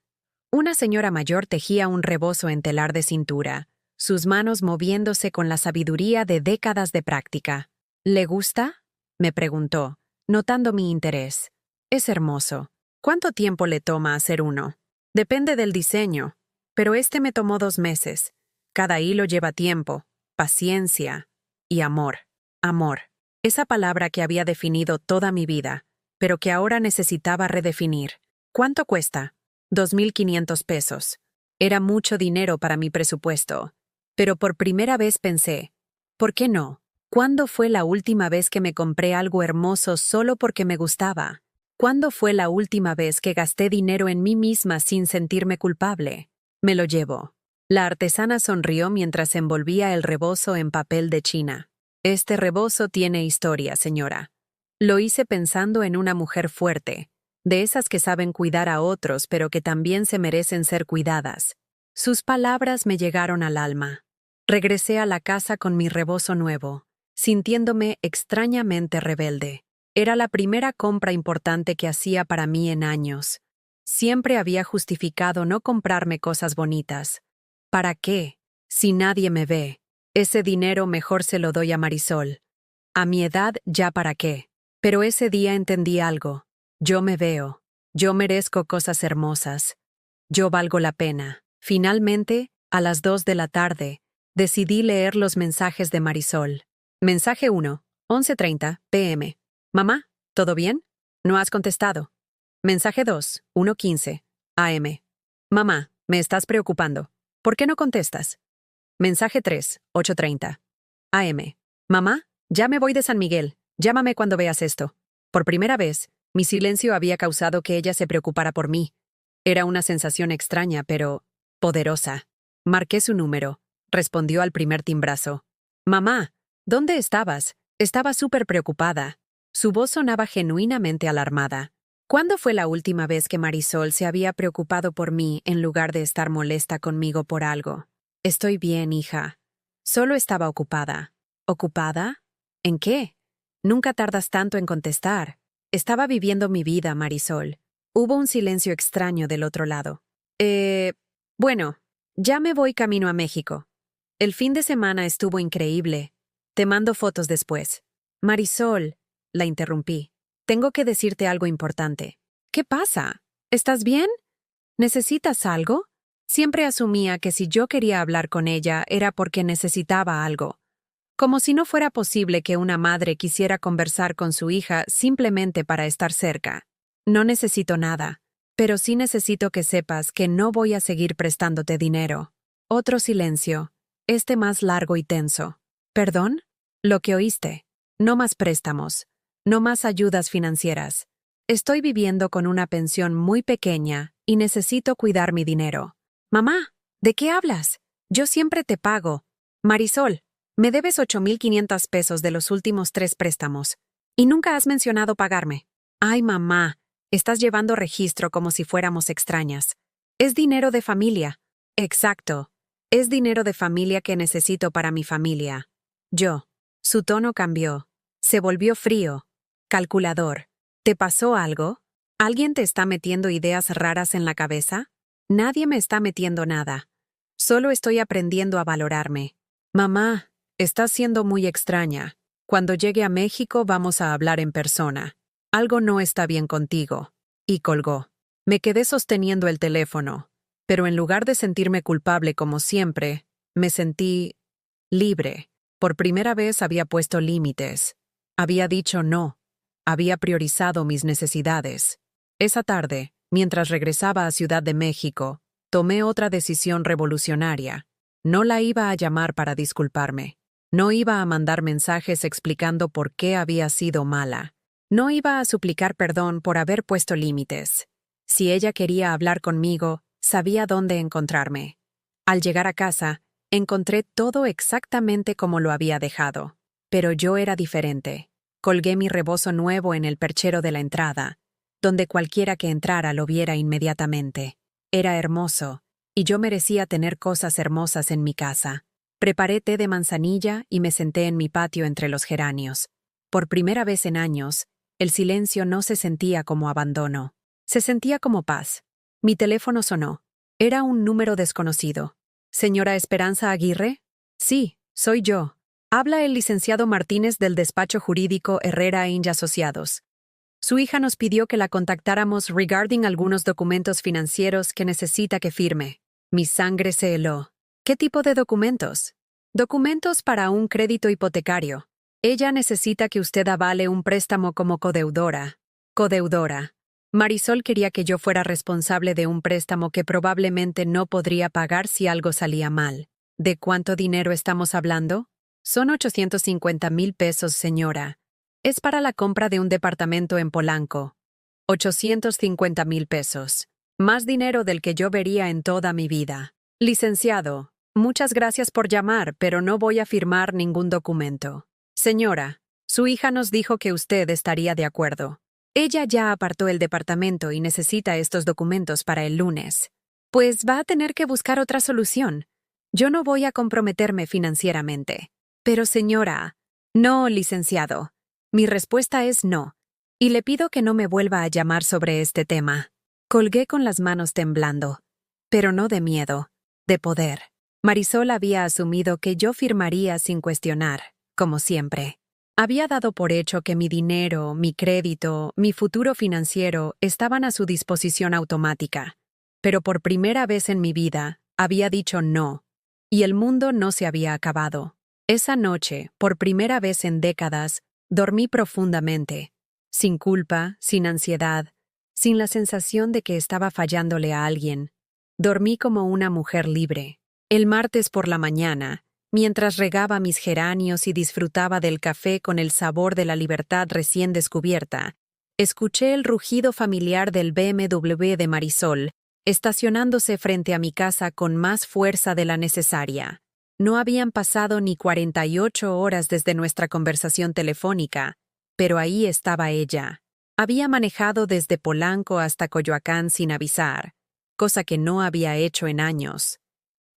Una señora mayor tejía un rebozo en telar de cintura, sus manos moviéndose con la sabiduría de décadas de práctica. ¿Le gusta?, me preguntó, notando mi interés. Es hermoso. ¿Cuánto tiempo le toma hacer uno? Depende del diseño, pero este me tomó 2 meses. Cada hilo lleva tiempo, paciencia y amor. Amor. Esa palabra que había definido toda mi vida, pero que ahora necesitaba redefinir. ¿Cuánto cuesta? 2.500 pesos. Era mucho dinero para mi presupuesto. Pero por primera vez pensé, ¿por qué no? ¿Cuándo fue la última vez que me compré algo hermoso solo porque me gustaba? ¿Cuándo fue la última vez que gasté dinero en mí misma sin sentirme culpable? Me lo llevo. La artesana sonrió mientras envolvía el rebozo en papel de China. Este rebozo tiene historia, señora. Lo hice pensando en una mujer fuerte, de esas que saben cuidar a otros pero que también se merecen ser cuidadas. Sus palabras me llegaron al alma. Regresé a la casa con mi rebozo nuevo, sintiéndome extrañamente rebelde. Era la primera compra importante que hacía para mí en años. Siempre había justificado no comprarme cosas bonitas. ¿Para qué? Si nadie me ve. Ese dinero mejor se lo doy a Marisol. A mi edad, ¿ya para qué? Pero ese día entendí algo. Yo me veo. Yo merezco cosas hermosas. Yo valgo la pena. Finalmente, a las 2 de la tarde, decidí leer los mensajes de Marisol. Mensaje 1, 11:30 p.m. Mamá, ¿todo bien? No has contestado. Mensaje 2, 1:15 a.m. Mamá, me estás preocupando. ¿Por qué no contestas? Mensaje 3, 8:30 a.m. Mamá, ya me voy de San Miguel. Llámame cuando veas esto. Por primera vez, mi silencio había causado que ella se preocupara por mí. Era una sensación extraña, pero poderosa. Marqué su número. Respondió al primer timbrazo. Mamá, ¿dónde estabas? Estaba súper preocupada. Su voz sonaba genuinamente alarmada. ¿Cuándo fue la última vez que Marisol se había preocupado por mí en lugar de estar molesta conmigo por algo? Estoy bien, hija. Solo estaba ocupada. ¿Ocupada? ¿En qué? Nunca tardas tanto en contestar. Estaba viviendo mi vida, Marisol. Hubo un silencio extraño del otro lado. Bueno, ya me voy camino a México. El fin de semana estuvo increíble. Te mando fotos después. Marisol, la interrumpí. Tengo que decirte algo importante. ¿Qué pasa? ¿Estás bien? ¿Necesitas algo? Siempre asumía que si yo quería hablar con ella era porque necesitaba algo. Como si no fuera posible que una madre quisiera conversar con su hija simplemente para estar cerca. No necesito nada, pero sí necesito que sepas que no voy a seguir prestándote dinero. Otro silencio, este más largo y tenso. ¿Perdón? Lo que oíste. No más préstamos. No más ayudas financieras. Estoy viviendo con una pensión muy pequeña y necesito cuidar mi dinero. Mamá, ¿de qué hablas? Yo siempre te pago. Marisol, me debes 8,500 pesos de los últimos 3 préstamos. Y nunca has mencionado pagarme. Ay, mamá, estás llevando registro como si fuéramos extrañas. Es dinero de familia. Exacto. Es dinero de familia que necesito para mi familia. Yo. Su tono cambió. Se volvió frío. Calculador. ¿Te pasó algo? ¿Alguien te está metiendo ideas raras en la cabeza? Nadie me está metiendo nada. Solo estoy aprendiendo a valorarme. Mamá, estás siendo muy extraña. Cuando llegue a México vamos a hablar en persona. Algo no está bien contigo. Y colgó. Me quedé sosteniendo el teléfono, pero en lugar de sentirme culpable como siempre, me sentí libre. Por primera vez había puesto límites. Había dicho no. Había priorizado mis necesidades. Esa tarde, mientras regresaba a Ciudad de México, tomé otra decisión revolucionaria. No la iba a llamar para disculparme. No iba a mandar mensajes explicando por qué había sido mala. No iba a suplicar perdón por haber puesto límites. Si ella quería hablar conmigo, sabía dónde encontrarme. Al llegar a casa, encontré todo exactamente como lo había dejado. Pero yo era diferente. Colgué mi rebozo nuevo en el perchero de la entrada, donde cualquiera que entrara lo viera inmediatamente. Era hermoso, y yo merecía tener cosas hermosas en mi casa. Preparé té de manzanilla y me senté en mi patio entre los geranios. Por primera vez en años, el silencio no se sentía como abandono. Se sentía como paz. Mi teléfono sonó. Era un número desconocido. ¿Señora Esperanza Aguirre? Sí, soy yo. Habla el licenciado Martínez del despacho jurídico Herrera y Asociados. Su hija nos pidió que la contactáramos regarding algunos documentos financieros que necesita que firme. Mi sangre se heló. ¿Qué tipo de documentos? Documentos para un crédito hipotecario. Ella necesita que usted avale un préstamo como codeudora. Codeudora. Marisol quería que yo fuera responsable de un préstamo que probablemente no podría pagar si algo salía mal. ¿De cuánto dinero estamos hablando? Son 850,000 pesos, señora. Es para la compra de un departamento en Polanco. 850,000 pesos. Más dinero del que yo vería en toda mi vida. Licenciado, muchas gracias por llamar, pero no voy a firmar ningún documento. Señora, su hija nos dijo que usted estaría de acuerdo. Ella ya apartó el departamento y necesita estos documentos para el lunes. Pues va a tener que buscar otra solución. Yo no voy a comprometerme financieramente. Pero señora, no, licenciado. Mi respuesta es no. Y le pido que no me vuelva a llamar sobre este tema. Colgué con las manos temblando. Pero no de miedo, de poder. Marisol había asumido que yo firmaría sin cuestionar, como siempre. Había dado por hecho que mi dinero, mi crédito, mi futuro financiero estaban a su disposición automática. Pero por primera vez en mi vida, había dicho no. Y el mundo no se había acabado. Esa noche, por primera vez en décadas, dormí profundamente. Sin culpa, sin ansiedad, sin la sensación de que estaba fallándole a alguien. Dormí como una mujer libre. El martes por la mañana, mientras regaba mis geranios y disfrutaba del café con el sabor de la libertad recién descubierta, escuché el rugido familiar del BMW de Marisol, estacionándose frente a mi casa con más fuerza de la necesaria. No habían pasado ni 48 horas desde nuestra conversación telefónica, pero ahí estaba ella. Había manejado desde Polanco hasta Coyoacán sin avisar, cosa que no había hecho en años.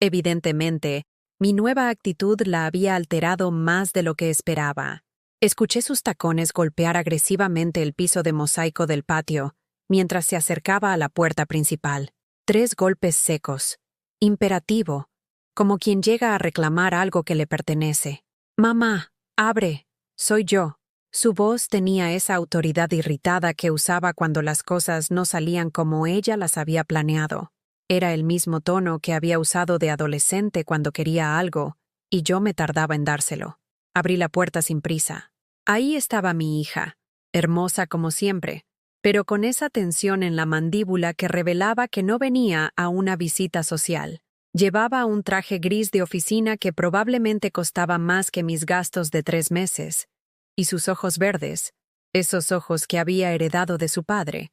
Evidentemente, mi nueva actitud la había alterado más de lo que esperaba. Escuché sus tacones golpear agresivamente el piso de mosaico del patio mientras se acercaba a la puerta principal. 3 golpes secos. Imperativo, como quien llega a reclamar algo que le pertenece. «Mamá, abre. Soy yo». Su voz tenía esa autoridad irritada que usaba cuando las cosas no salían como ella las había planeado. Era el mismo tono que había usado de adolescente cuando quería algo, y yo me tardaba en dárselo. Abrí la puerta sin prisa. Ahí estaba mi hija, hermosa como siempre, pero con esa tensión en la mandíbula que revelaba que no venía a una visita social. Llevaba un traje gris de oficina que probablemente costaba más que mis gastos de 3 meses, y sus ojos verdes, esos ojos que había heredado de su padre,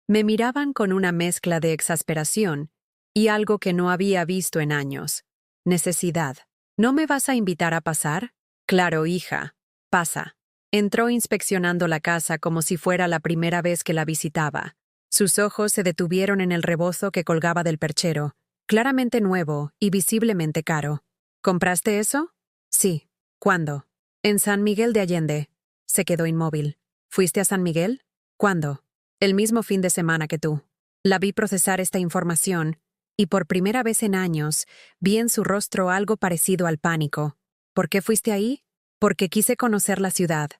me miraban con una mezcla de exasperación y algo que no había visto en años. Necesidad. ¿No me vas a invitar a pasar? Claro, hija. Pasa. Entró inspeccionando la casa como si fuera la primera vez que la visitaba. Sus ojos se detuvieron en el rebozo que colgaba del perchero, claramente nuevo y visiblemente caro. ¿Compraste eso? Sí. ¿Cuándo? En San Miguel de Allende. Se quedó inmóvil. ¿Fuiste a San Miguel? ¿Cuándo? El mismo fin de semana que tú. La vi procesar esta información, y por primera vez en años vi en su rostro algo parecido al pánico. ¿Por qué fuiste ahí? Porque quise conocer la ciudad.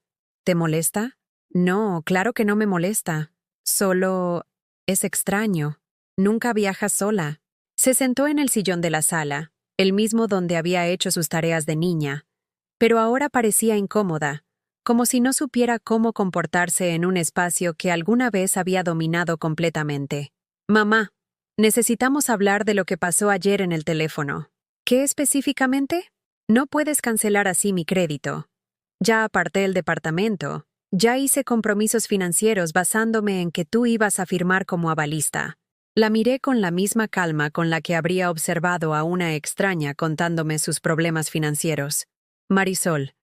¿Te molesta? No, claro que no me molesta. Solo es extraño. Nunca viajas sola. Se sentó en el sillón de la sala, el mismo donde había hecho sus tareas de niña, pero ahora parecía incómoda, como si no supiera cómo comportarse en un espacio que alguna vez había dominado completamente. Mamá, necesitamos hablar de lo que pasó ayer en el teléfono. ¿Qué específicamente? No puedes cancelar así mi crédito. Ya aparté el departamento. Ya hice compromisos financieros basándome en que tú ibas a firmar como avalista. La miré con la misma calma con la que habría observado a una extraña contándome sus problemas financieros. Marisol,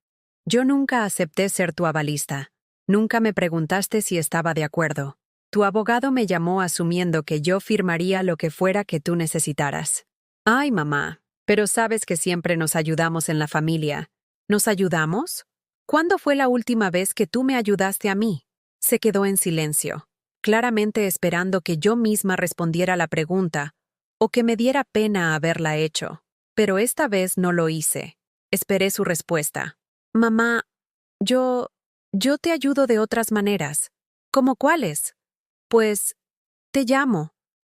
yo nunca acepté ser tu avalista. Nunca me preguntaste si estaba de acuerdo. Tu abogado me llamó asumiendo que yo firmaría lo que fuera que tú necesitaras. Ay, mamá, pero sabes que siempre nos ayudamos en la familia. ¿Nos ayudamos? ¿Cuándo fue la última vez que tú me ayudaste a mí? Se quedó en silencio, claramente esperando que yo misma respondiera la pregunta, o que me diera pena haberla hecho. Pero esta vez no lo hice. Esperé su respuesta. Mamá, yo te ayudo de otras maneras. ¿Cómo cuáles? Pues, te llamo.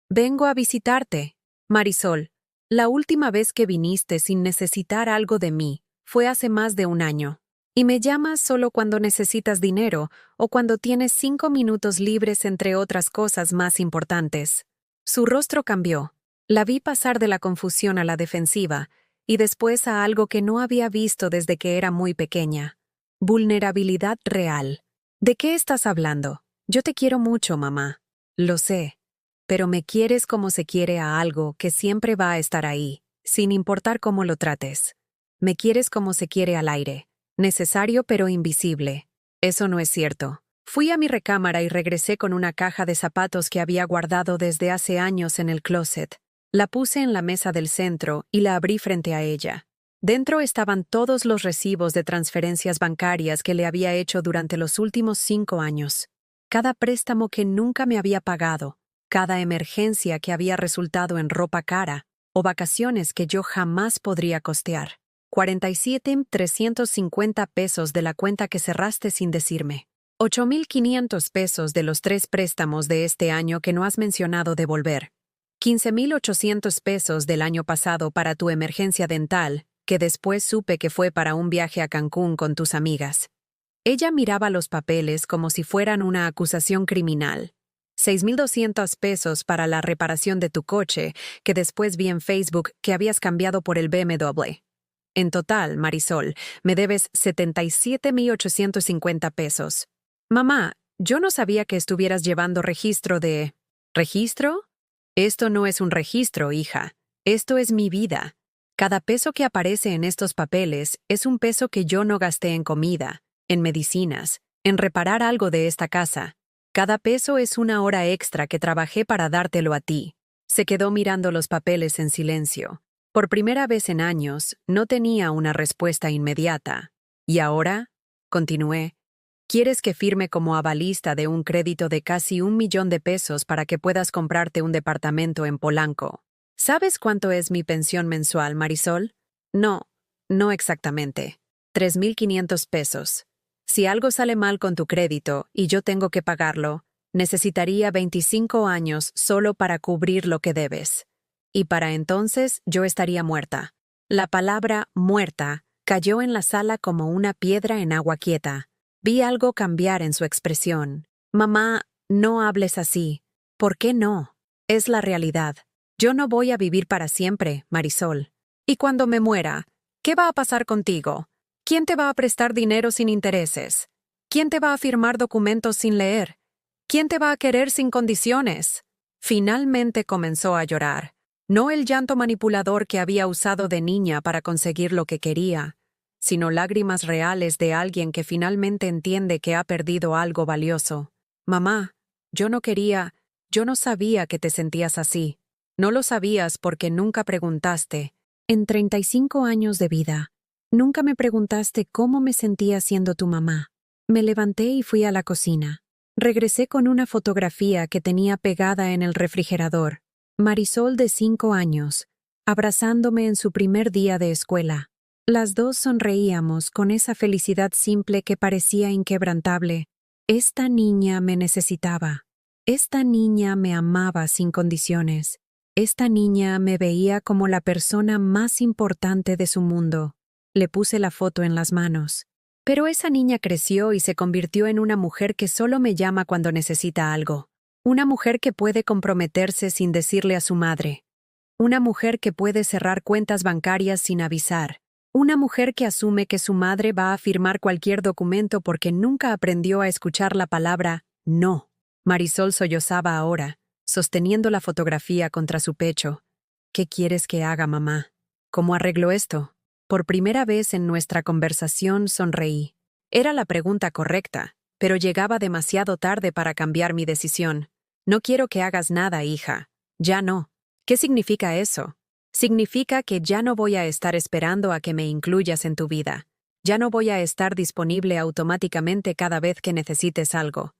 Vengo a visitarte. Marisol, la última vez que viniste sin necesitar algo de mí fue hace más de 1 año. Y me llamas solo cuando necesitas dinero o cuando tienes 5 minutos libres entre otras cosas más importantes. Su rostro cambió. La vi pasar de la confusión a la defensiva y después a algo que no había visto desde que era muy pequeña. Vulnerabilidad real. ¿De qué estás hablando? Yo te quiero mucho, mamá. Lo sé. Pero me quieres como se quiere a algo que siempre va a estar ahí, sin importar cómo lo trates. Me quieres como se quiere al aire. Necesario pero invisible. Eso no es cierto. Fui a mi recámara y regresé con una caja de zapatos que había guardado desde hace años en el closet. La puse en la mesa del centro y la abrí frente a ella. Dentro estaban todos los recibos de transferencias bancarias que le había hecho durante los últimos 5 años. Cada préstamo que nunca me había pagado, cada emergencia que había resultado en ropa cara o vacaciones que yo jamás podría costear. 47,350 pesos de la cuenta que cerraste sin decirme. 8,500 pesos de los 3 préstamos de este año que no has mencionado devolver. 15,800 pesos del año pasado para tu emergencia dental, que después supe que fue para un viaje a Cancún con tus amigas. Ella miraba los papeles como si fueran una acusación criminal. 6,200 pesos para la reparación de tu coche, que después vi en Facebook que habías cambiado por el BMW. En total, Marisol, me debes 77,850 pesos. Mamá, yo no sabía que estuvieras llevando registro de... ¿Registro? Esto no es un registro, hija. Esto es mi vida. Cada peso que aparece en estos papeles es un peso que yo no gasté en comida, en medicinas, en reparar algo de esta casa. Cada peso es una hora extra que trabajé para dártelo a ti. Se quedó mirando los papeles en silencio. Por primera vez en años, no tenía una respuesta inmediata. ¿Y ahora? Continué. ¿Quieres que firme como avalista de un crédito de casi 1 millón de pesos para que puedas comprarte un departamento en Polanco? ¿Sabes cuánto es mi pensión mensual, Marisol? No, no exactamente. 3.500 pesos. Si algo sale mal con tu crédito y yo tengo que pagarlo, necesitaría 25 años solo para cubrir lo que debes. Y para entonces yo estaría muerta. La palabra muerta cayó en la sala como una piedra en agua quieta. Vi algo cambiar en su expresión. Mamá, no hables así. ¿Por qué no? Es la realidad. Yo no voy a vivir para siempre, Marisol. Y cuando me muera, ¿qué va a pasar contigo? ¿Quién te va a prestar dinero sin intereses? ¿Quién te va a firmar documentos sin leer? ¿Quién te va a querer sin condiciones? Finalmente comenzó a llorar. No el llanto manipulador que había usado de niña para conseguir lo que quería, sino lágrimas reales de alguien que finalmente entiende que ha perdido algo valioso. Mamá, yo no sabía que te sentías así. No lo sabías porque nunca preguntaste. En 35 años de vida, nunca me preguntaste cómo me sentía siendo tu mamá. Me levanté y fui a la cocina. Regresé con una fotografía que tenía pegada en el refrigerador. Marisol de 5 años, abrazándome en su primer día de escuela. Las dos sonreíamos con esa felicidad simple que parecía inquebrantable. Esta niña me necesitaba. Esta niña me amaba sin condiciones. Esta niña me veía como la persona más importante de su mundo. Le puse la foto en las manos. Pero esa niña creció y se convirtió en una mujer que solo me llama cuando necesita algo. Una mujer que puede comprometerse sin decirle a su madre. Una mujer que puede cerrar cuentas bancarias sin avisar. Una mujer que asume que su madre va a firmar cualquier documento porque nunca aprendió a escuchar la palabra no. Marisol sollozaba ahora, sosteniendo la fotografía contra su pecho. ¿Qué quieres que haga, mamá? ¿Cómo arreglo esto? Por primera vez en nuestra conversación sonreí. Era la pregunta correcta, pero llegaba demasiado tarde para cambiar mi decisión. No quiero que hagas nada, hija. Ya no. ¿Qué significa eso? Significa que ya no voy a estar esperando a que me incluyas en tu vida. Ya no voy a estar disponible automáticamente cada vez que necesites algo.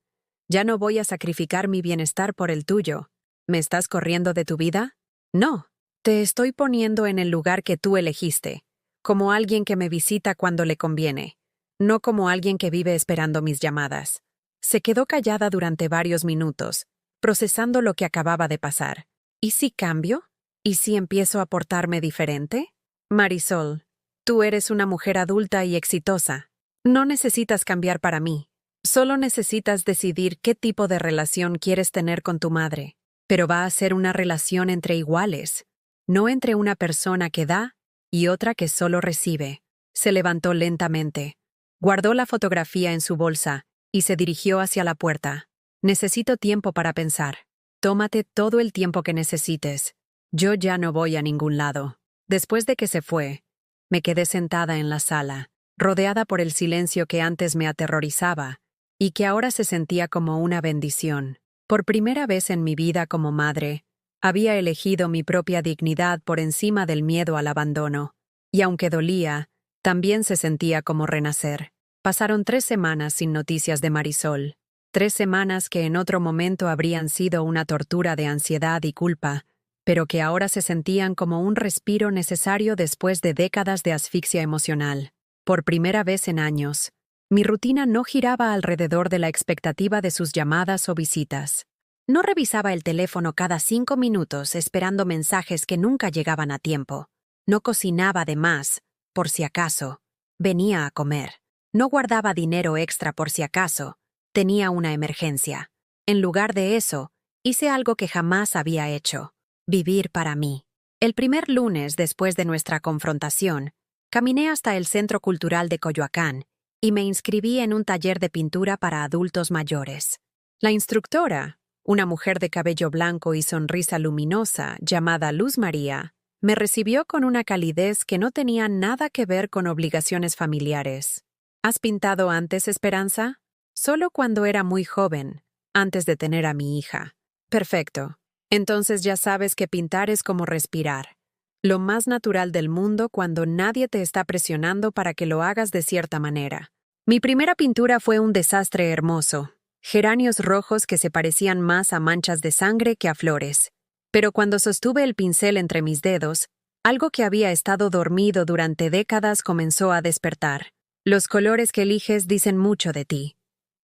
Ya no voy a sacrificar mi bienestar por el tuyo. ¿Me estás corriendo de tu vida? No. Te estoy poniendo en el lugar que tú elegiste, como alguien que me visita cuando le conviene, no como alguien que vive esperando mis llamadas. Se quedó callada durante varios minutos, procesando lo que acababa de pasar. ¿Y si cambio? ¿Y si empiezo a portarme diferente? Marisol, tú eres una mujer adulta y exitosa. No necesitas cambiar para mí. Solo necesitas decidir qué tipo de relación quieres tener con tu madre. Pero va a ser una relación entre iguales, no entre una persona que da y otra que solo recibe. Se levantó lentamente. Guardó la fotografía en su bolsa y se dirigió hacia la puerta. Necesito tiempo para pensar. Tómate todo el tiempo que necesites. Yo ya no voy a ningún lado. Después de que se fue, me quedé sentada en la sala, rodeada por el silencio que antes me aterrorizaba y que ahora se sentía como una bendición. Por primera vez en mi vida como madre, había elegido mi propia dignidad por encima del miedo al abandono. Y aunque dolía, también se sentía como renacer. Pasaron 3 semanas sin noticias de Marisol. 3 semanas que en otro momento habrían sido una tortura de ansiedad y culpa, pero que ahora se sentían como un respiro necesario después de décadas de asfixia emocional. Por primera vez en años, mi rutina no giraba alrededor de la expectativa de sus llamadas o visitas. No revisaba el teléfono cada 5 minutos esperando mensajes que nunca llegaban a tiempo. No cocinaba de más, por si acaso. Venía a comer. No guardaba dinero extra por si acaso. Tenía una emergencia. En lugar de eso, hice algo que jamás había hecho. Vivir para mí. El primer lunes después de nuestra confrontación, caminé hasta el Centro Cultural de Coyoacán y me inscribí en un taller de pintura para adultos mayores. La instructora, una mujer de cabello blanco y sonrisa luminosa llamada Luz María, Me recibió con una calidez que no tenía nada que ver con obligaciones familiares. ¿Has pintado antes, Esperanza? Solo cuando era muy joven, antes de tener a mi hija. Perfecto. Entonces ya sabes que pintar es como respirar. Lo más natural del mundo cuando nadie te está presionando para que lo hagas de cierta manera. Mi primera pintura fue un desastre hermoso. Geranios rojos que se parecían más a manchas de sangre que a flores. Pero cuando sostuve el pincel entre mis dedos, algo que había estado dormido durante décadas comenzó a despertar. Los colores que eliges dicen mucho de ti,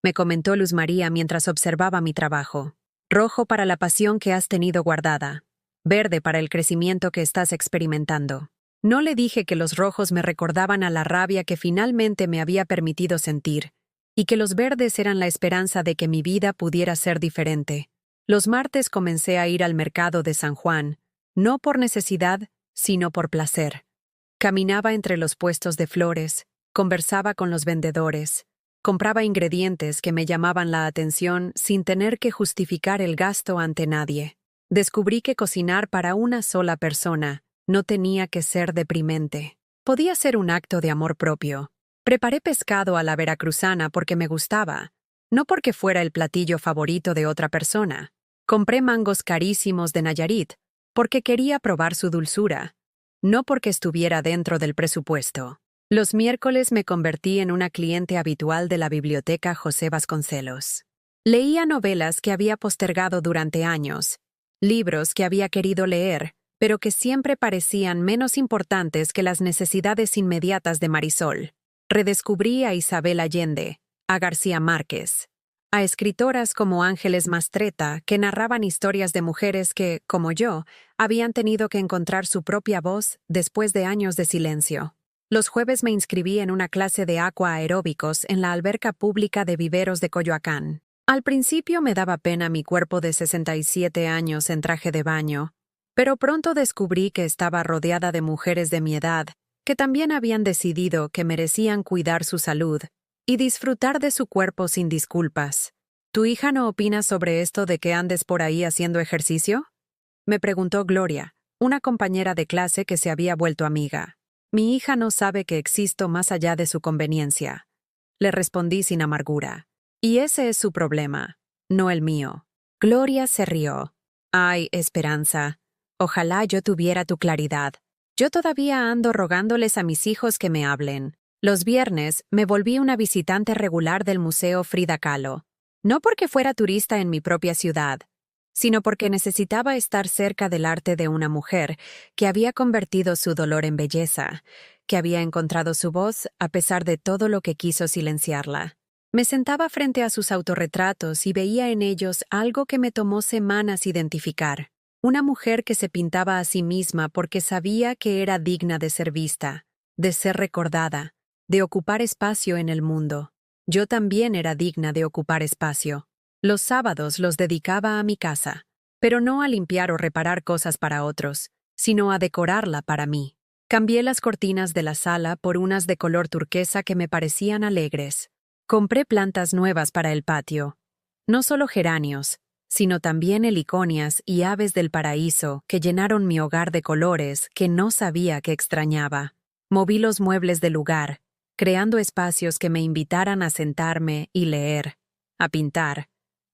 me comentó Luz María mientras observaba mi trabajo. Rojo para la pasión que has tenido guardada. Verde para el crecimiento que estás experimentando. No le dije que los rojos me recordaban a la rabia que finalmente me había permitido sentir, y que los verdes eran la esperanza de que mi vida pudiera ser diferente. Los martes comencé a ir al mercado de San Juan, no por necesidad, sino por placer. Caminaba entre los puestos de flores, conversaba con los vendedores, compraba ingredientes que me llamaban la atención sin tener que justificar el gasto ante nadie. Descubrí que cocinar para una sola persona no tenía que ser deprimente. Podía ser un acto de amor propio. Preparé pescado a la veracruzana porque me gustaba, no porque fuera el platillo favorito de otra persona. Compré mangos carísimos de Nayarit porque quería probar su dulzura, no porque estuviera dentro del presupuesto. Los miércoles me convertí en una cliente habitual de la biblioteca José Vasconcelos. Leía novelas que había postergado durante años, libros que había querido leer, pero que siempre parecían menos importantes que las necesidades inmediatas de Marisol. Redescubrí a Isabel Allende, a García Márquez, a escritoras como Ángeles Mastretta que narraban historias de mujeres que, como yo, habían tenido que encontrar su propia voz después de años de silencio. Los jueves me inscribí en una clase de aqua aeróbicos en la alberca pública de Viveros de Coyoacán. Al principio me daba pena mi cuerpo de 67 años en traje de baño, pero pronto descubrí que estaba rodeada de mujeres de mi edad que también habían decidido que merecían cuidar su salud y disfrutar de su cuerpo sin disculpas. ¿Tu hija no opina sobre esto de que andes por ahí haciendo ejercicio?, me preguntó Gloria, una compañera de clase que se había vuelto amiga. Mi hija no sabe que existo más allá de su conveniencia. Le respondí sin amargura. Y ese es su problema, no el mío. Gloria se rió. Ay, Esperanza, ojalá yo tuviera tu claridad. Yo todavía ando rogándoles a mis hijos que me hablen. Los viernes me volví una visitante regular del Museo Frida Kahlo. No porque fuera turista en mi propia ciudad, sino porque necesitaba estar cerca del arte de una mujer que había convertido su dolor en belleza, que había encontrado su voz a pesar de todo lo que quiso silenciarla. Me sentaba frente a sus autorretratos y veía en ellos algo que me tomó semanas identificar. Una mujer que se pintaba a sí misma porque sabía que era digna de ser vista, de ser recordada, de ocupar espacio en el mundo. Yo también era digna de ocupar espacio. Los sábados los dedicaba a mi casa, pero no a limpiar o reparar cosas para otros, sino a decorarla para mí. Cambié las cortinas de la sala por unas de color turquesa que me parecían alegres. Compré plantas nuevas para el patio. No solo geranios, sino también heliconias y aves del paraíso que llenaron mi hogar de colores que no sabía que extrañaba. Moví los muebles del lugar, creando espacios que me invitaran a sentarme y leer, a pintar,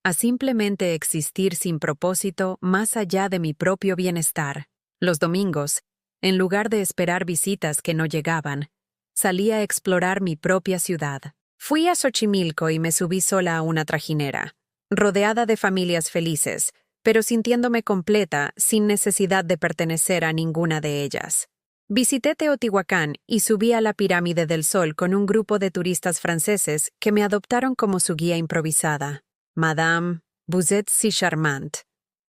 a simplemente existir sin propósito más allá de mi propio bienestar. Los domingos, en lugar de esperar visitas que no llegaban, salí a explorar mi propia ciudad. Fui a Xochimilco y me subí sola a una trajinera, rodeada de familias felices, pero sintiéndome completa sin necesidad de pertenecer a ninguna de ellas. Visité Teotihuacán y subí a la Pirámide del Sol con un grupo de turistas franceses que me adoptaron como su guía improvisada. Madame, vous êtes si charmante,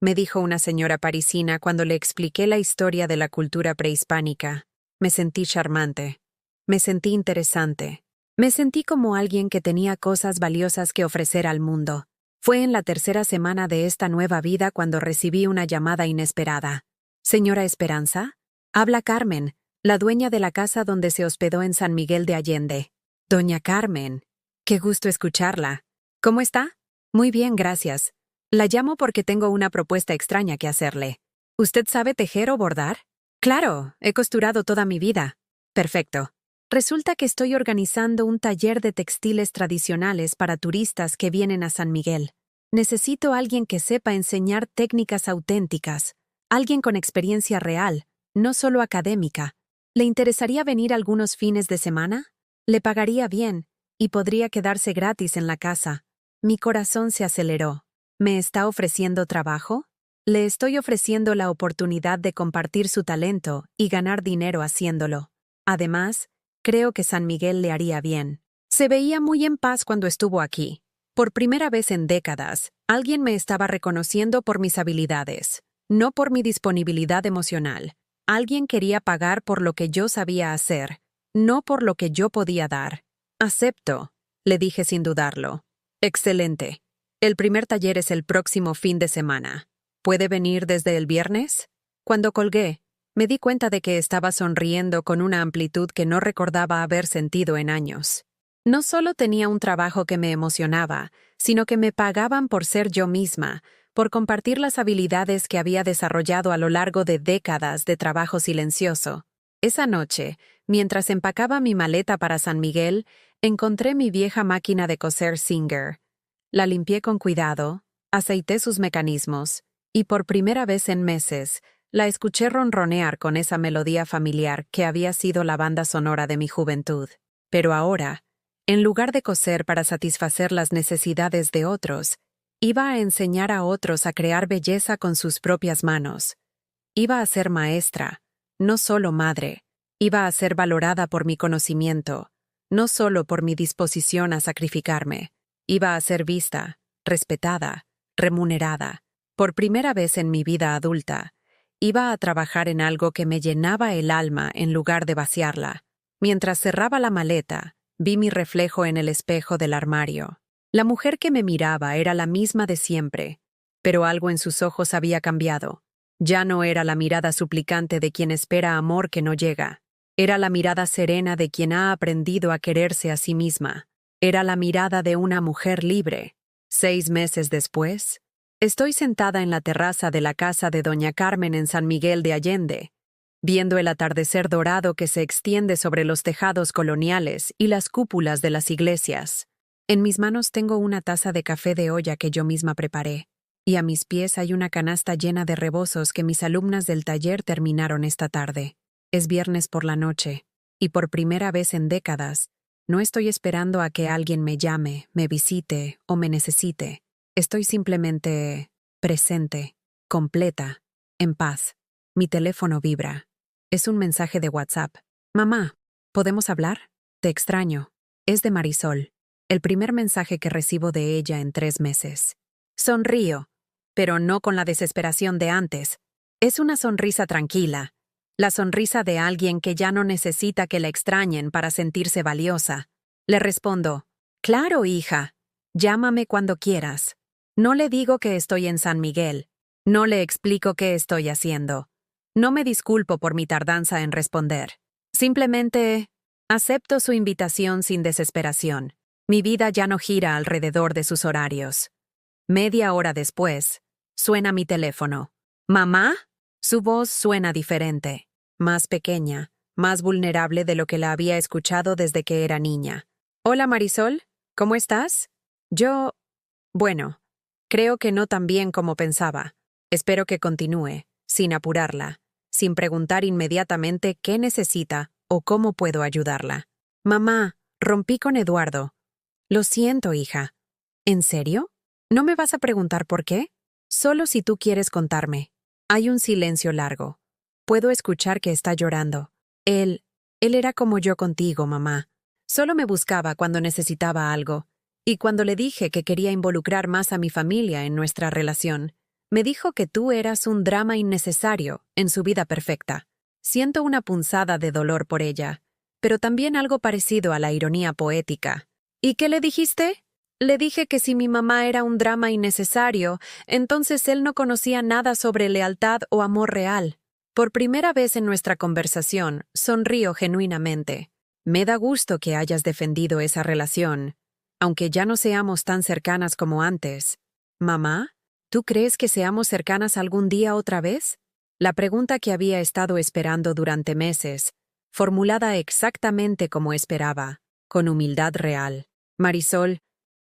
me dijo una señora parisina cuando le expliqué la historia de la cultura prehispánica. Me sentí charmante. Me sentí interesante. Me sentí como alguien que tenía cosas valiosas que ofrecer al mundo. Fue en la tercera semana de esta nueva vida cuando recibí una llamada inesperada. «Señora Esperanza, habla Carmen, la dueña de la casa donde se hospedó en San Miguel de Allende». «Doña Carmen, qué gusto escucharla. ¿Cómo está?» «Muy bien, gracias. La llamo porque tengo una propuesta extraña que hacerle. ¿Usted sabe tejer o bordar?» Claro, he costurado toda mi vida. Perfecto. Resulta que estoy organizando un taller de textiles tradicionales para turistas que vienen a San Miguel. Necesito a alguien que sepa enseñar técnicas auténticas, alguien con experiencia real, no solo académica. ¿Le interesaría venir algunos fines de semana? Le pagaría bien y podría quedarse gratis en la casa. Mi corazón se aceleró. ¿Me está ofreciendo trabajo? Le estoy ofreciendo la oportunidad de compartir su talento y ganar dinero haciéndolo. Además, creo que San Miguel le haría bien. Se veía muy en paz cuando estuvo aquí. Por primera vez en décadas, alguien me estaba reconociendo por mis habilidades, no por mi disponibilidad emocional. Alguien quería pagar por lo que yo sabía hacer, no por lo que yo podía dar. Acepto, le dije sin dudarlo. Excelente. El primer taller es el próximo fin de semana. ¿Puede venir desde el viernes? Cuando colgué, me di cuenta de que estaba sonriendo con una amplitud que no recordaba haber sentido en años. No solo tenía un trabajo que me emocionaba, sino que me pagaban por ser yo misma, por compartir las habilidades que había desarrollado a lo largo de décadas de trabajo silencioso. Esa noche, mientras empacaba mi maleta para San Miguel, encontré mi vieja máquina de coser Singer. La limpié con cuidado, aceité sus mecanismos, y por primera vez en meses, la escuché ronronear con esa melodía familiar que había sido la banda sonora de mi juventud. Pero ahora, en lugar de coser para satisfacer las necesidades de otros, iba a enseñar a otros a crear belleza con sus propias manos. Iba a ser maestra, no solo madre. Iba a ser valorada por mi conocimiento, no solo por mi disposición a sacrificarme. Iba a ser vista, respetada, remunerada. Por primera vez en mi vida adulta, iba a trabajar en algo que me llenaba el alma en lugar de vaciarla. Mientras cerraba la maleta, vi mi reflejo en el espejo del armario. La mujer que me miraba era la misma de siempre, pero algo en sus ojos había cambiado. Ya no era la mirada suplicante de quien espera amor que no llega. Era la mirada serena de quien ha aprendido a quererse a sí misma. Era la mirada de una mujer libre. 6 meses después, estoy sentada en la terraza de la casa de Doña Carmen en San Miguel de Allende, viendo el atardecer dorado que se extiende sobre los tejados coloniales y las cúpulas de las iglesias. En mis manos tengo una taza de café de olla que yo misma preparé, y a mis pies hay una canasta llena de rebozos que mis alumnas del taller terminaron esta tarde. Es viernes por la noche, y por primera vez en décadas, no estoy esperando a que alguien me llame, me visite o me necesite. Estoy simplemente presente, completa, en paz. Mi teléfono vibra. Es un mensaje de WhatsApp. Mamá, ¿podemos hablar? Te extraño. Es de Marisol. El primer mensaje que recibo de ella en 3 meses. Sonrío, pero no con la desesperación de antes. Es una sonrisa tranquila. La sonrisa de alguien que ya no necesita que la extrañen para sentirse valiosa. Le respondo, claro, hija. Llámame cuando quieras. No le digo que estoy en San Miguel. No le explico qué estoy haciendo. No me disculpo por mi tardanza en responder. Simplemente acepto su invitación sin desesperación. Mi vida ya no gira alrededor de sus horarios. Media hora después, suena mi teléfono. ¿Mamá? Su voz suena diferente, más pequeña, más vulnerable de lo que la había escuchado desde que era niña. Hola Marisol, ¿cómo estás? Bueno, creo que no tan bien como pensaba. Espero que continúe, sin apurarla, sin preguntar inmediatamente qué necesita o cómo puedo ayudarla. Mamá, rompí con Eduardo. Lo siento, hija. ¿En serio? ¿No me vas a preguntar por qué? Solo si tú quieres contarme. Hay un silencio largo. Puedo escuchar que está llorando. Él era como yo contigo, mamá. Solo me buscaba cuando necesitaba algo. Y cuando le dije que quería involucrar más a mi familia en nuestra relación, me dijo que tú eras un drama innecesario en su vida perfecta. Siento una punzada de dolor por ella, pero también algo parecido a la ironía poética. ¿Y qué le dijiste? Le dije que si mi mamá era un drama innecesario, entonces él no conocía nada sobre lealtad o amor real. Por primera vez en nuestra conversación, sonrío genuinamente. Me da gusto que hayas defendido esa relación, aunque ya no seamos tan cercanas como antes. Mamá, ¿tú crees que seamos cercanas algún día otra vez? La pregunta que había estado esperando durante meses, formulada exactamente como esperaba, con humildad real. Marisol,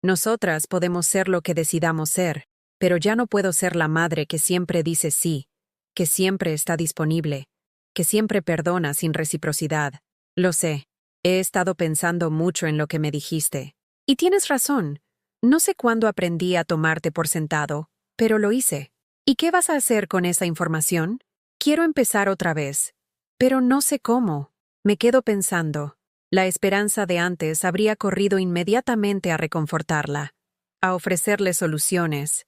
nosotras podemos ser lo que decidamos ser, pero ya no puedo ser la madre que siempre dice sí, que siempre está disponible, que siempre perdona sin reciprocidad. Lo sé, he estado pensando mucho en lo que me dijiste. Y tienes razón. No sé cuándo aprendí a tomarte por sentado, pero lo hice. ¿Y qué vas a hacer con esa información? Quiero empezar otra vez, pero no sé cómo. Me quedo pensando. La esperanza de antes habría corrido inmediatamente a reconfortarla, a ofrecerle soluciones,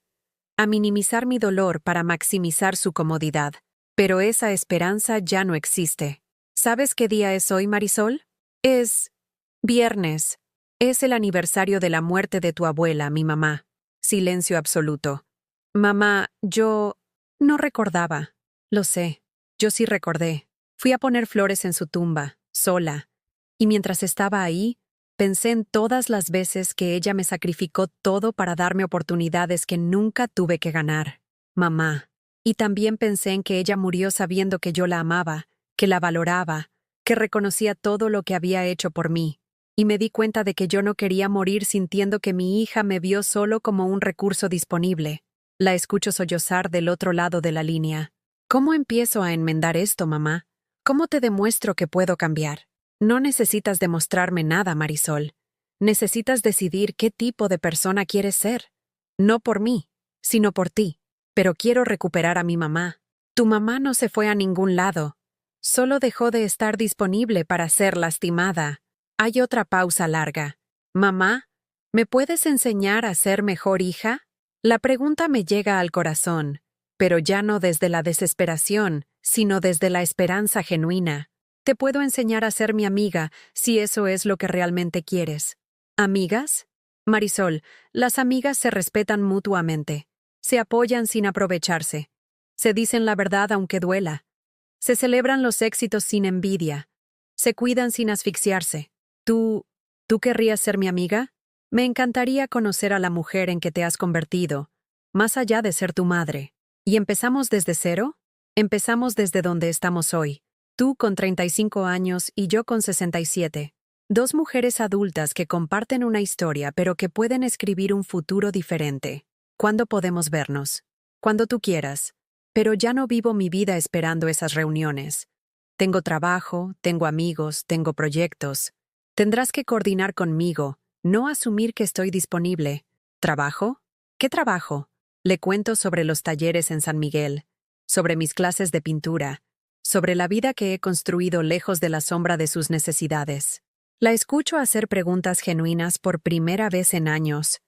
a minimizar mi dolor para maximizar su comodidad. Pero esa esperanza ya no existe. ¿Sabes qué día es hoy, Marisol? Es viernes. Es el aniversario de la muerte de tu abuela, mi mamá. Silencio absoluto. Mamá, yo no recordaba. Lo sé. Yo sí recordé. Fui a poner flores en su tumba, sola. Y mientras estaba ahí, pensé en todas las veces que ella me sacrificó todo para darme oportunidades que nunca tuve que ganar. Mamá. Y también pensé en que ella murió sabiendo que yo la amaba, que la valoraba, que reconocía todo lo que había hecho por mí. Y me di cuenta de que yo no quería morir sintiendo que mi hija me vio solo como un recurso disponible. La escucho sollozar del otro lado de la línea. ¿Cómo empiezo a enmendar esto, mamá? ¿Cómo te demuestro que puedo cambiar? No necesitas demostrarme nada, Marisol. Necesitas decidir qué tipo de persona quieres ser. No por mí, sino por ti. Pero quiero recuperar a mi mamá. Tu mamá no se fue a ningún lado. Solo dejó de estar disponible para ser lastimada. Hay otra pausa larga. Mamá, ¿me puedes enseñar a ser mejor hija? La pregunta me llega al corazón, pero ya no desde la desesperación, sino desde la esperanza genuina. Te puedo enseñar a ser mi amiga, si eso es lo que realmente quieres. ¿Amigas? Marisol, las amigas se respetan mutuamente. Se apoyan sin aprovecharse. Se dicen la verdad aunque duela. Se celebran los éxitos sin envidia. Se cuidan sin asfixiarse. ¿Tú querrías ser mi amiga? Me encantaría conocer a la mujer en que te has convertido, más allá de ser tu madre. ¿Y empezamos desde cero? Empezamos desde donde estamos hoy. Tú con 35 años y yo con 67. Dos mujeres adultas que comparten una historia pero que pueden escribir un futuro diferente. ¿Cuándo podemos vernos? Cuando tú quieras. Pero ya no vivo mi vida esperando esas reuniones. Tengo trabajo, tengo amigos, tengo proyectos. Tendrás que coordinar conmigo, no asumir que estoy disponible. ¿Trabajo? ¿Qué trabajo? Le cuento sobre los talleres en San Miguel, sobre mis clases de pintura, sobre la vida que he construido lejos de la sombra de sus necesidades. La escucho hacer preguntas genuinas por primera vez en años.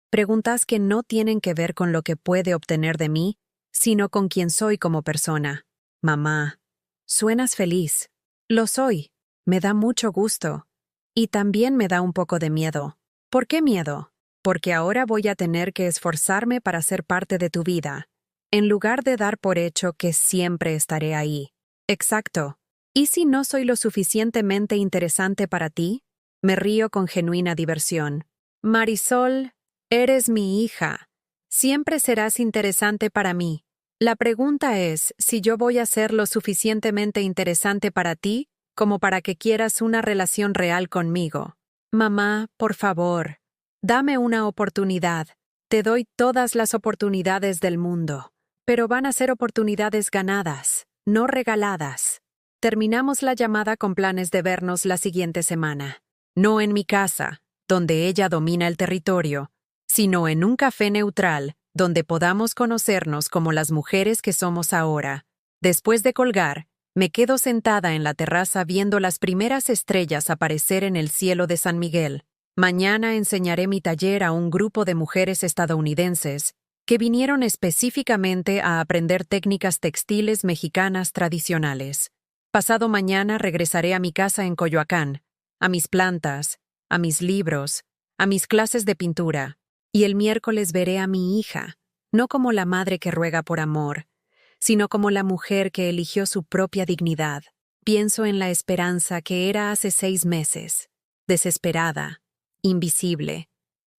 Preguntas que no tienen que ver con lo que puede obtener de mí, sino con quién soy como persona. Mamá, suenas feliz. Lo soy. Me da mucho gusto. Y también me da un poco de miedo. ¿Por qué miedo? Porque ahora voy a tener que esforzarme para ser parte de tu vida, en lugar de dar por hecho que siempre estaré ahí. Exacto. ¿Y si no soy lo suficientemente interesante para ti? Me río con genuina diversión. Marisol, eres mi hija. Siempre serás interesante para mí. La pregunta es si yo voy a ser lo suficientemente interesante para ti como para que quieras una relación real conmigo. Mamá, por favor, dame una oportunidad. Te doy todas las oportunidades del mundo, pero van a ser oportunidades ganadas, no regaladas. Terminamos la llamada con planes de vernos la siguiente semana. No en mi casa, donde ella domina el territorio, sino en un café neutral, donde podamos conocernos como las mujeres que somos ahora. Después de colgar, me quedo sentada en la terraza viendo las primeras estrellas aparecer en el cielo de San Miguel. Mañana enseñaré mi taller a un grupo de mujeres estadounidenses que vinieron específicamente a aprender técnicas textiles mexicanas tradicionales. Pasado mañana regresaré a mi casa en Coyoacán, a mis plantas, a mis libros, a mis clases de pintura. Y el miércoles veré a mi hija, no como la madre que ruega por amor, sino como la mujer que eligió su propia dignidad. Pienso en la esperanza que era hace 6 meses, desesperada, invisible,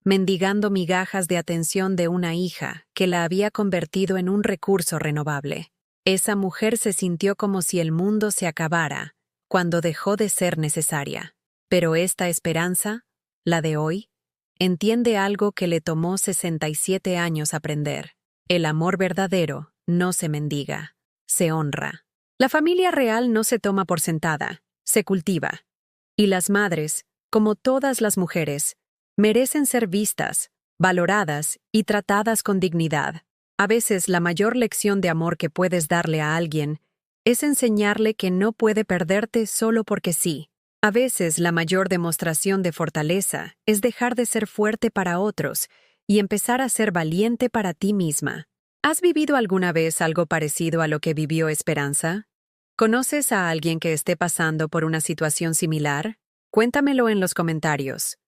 mendigando migajas de atención de una hija que la había convertido en un recurso renovable. Esa mujer se sintió como si el mundo se acabara cuando dejó de ser necesaria. Pero esta esperanza, la de hoy, entiende algo que le tomó 67 años aprender. El amor verdadero no se mendiga, se honra. La familia real no se toma por sentada, se cultiva. Y las madres, como todas las mujeres, merecen ser vistas, valoradas y tratadas con dignidad. A veces la mayor lección de amor que puedes darle a alguien es enseñarle que no puede perderte solo porque sí. A veces la mayor demostración de fortaleza es dejar de ser fuerte para otros y empezar a ser valiente para ti misma. ¿Has vivido alguna vez algo parecido a lo que vivió Esperanza? ¿Conoces a alguien que esté pasando por una situación similar? Cuéntamelo en los comentarios.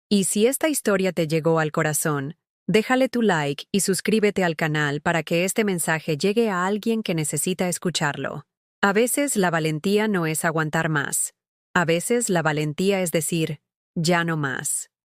Y si esta historia te llegó al corazón, déjale tu like y suscríbete al canal para que este mensaje llegue a alguien que necesita escucharlo. A veces la valentía no es aguantar más. A veces la valentía es decir, ya no más.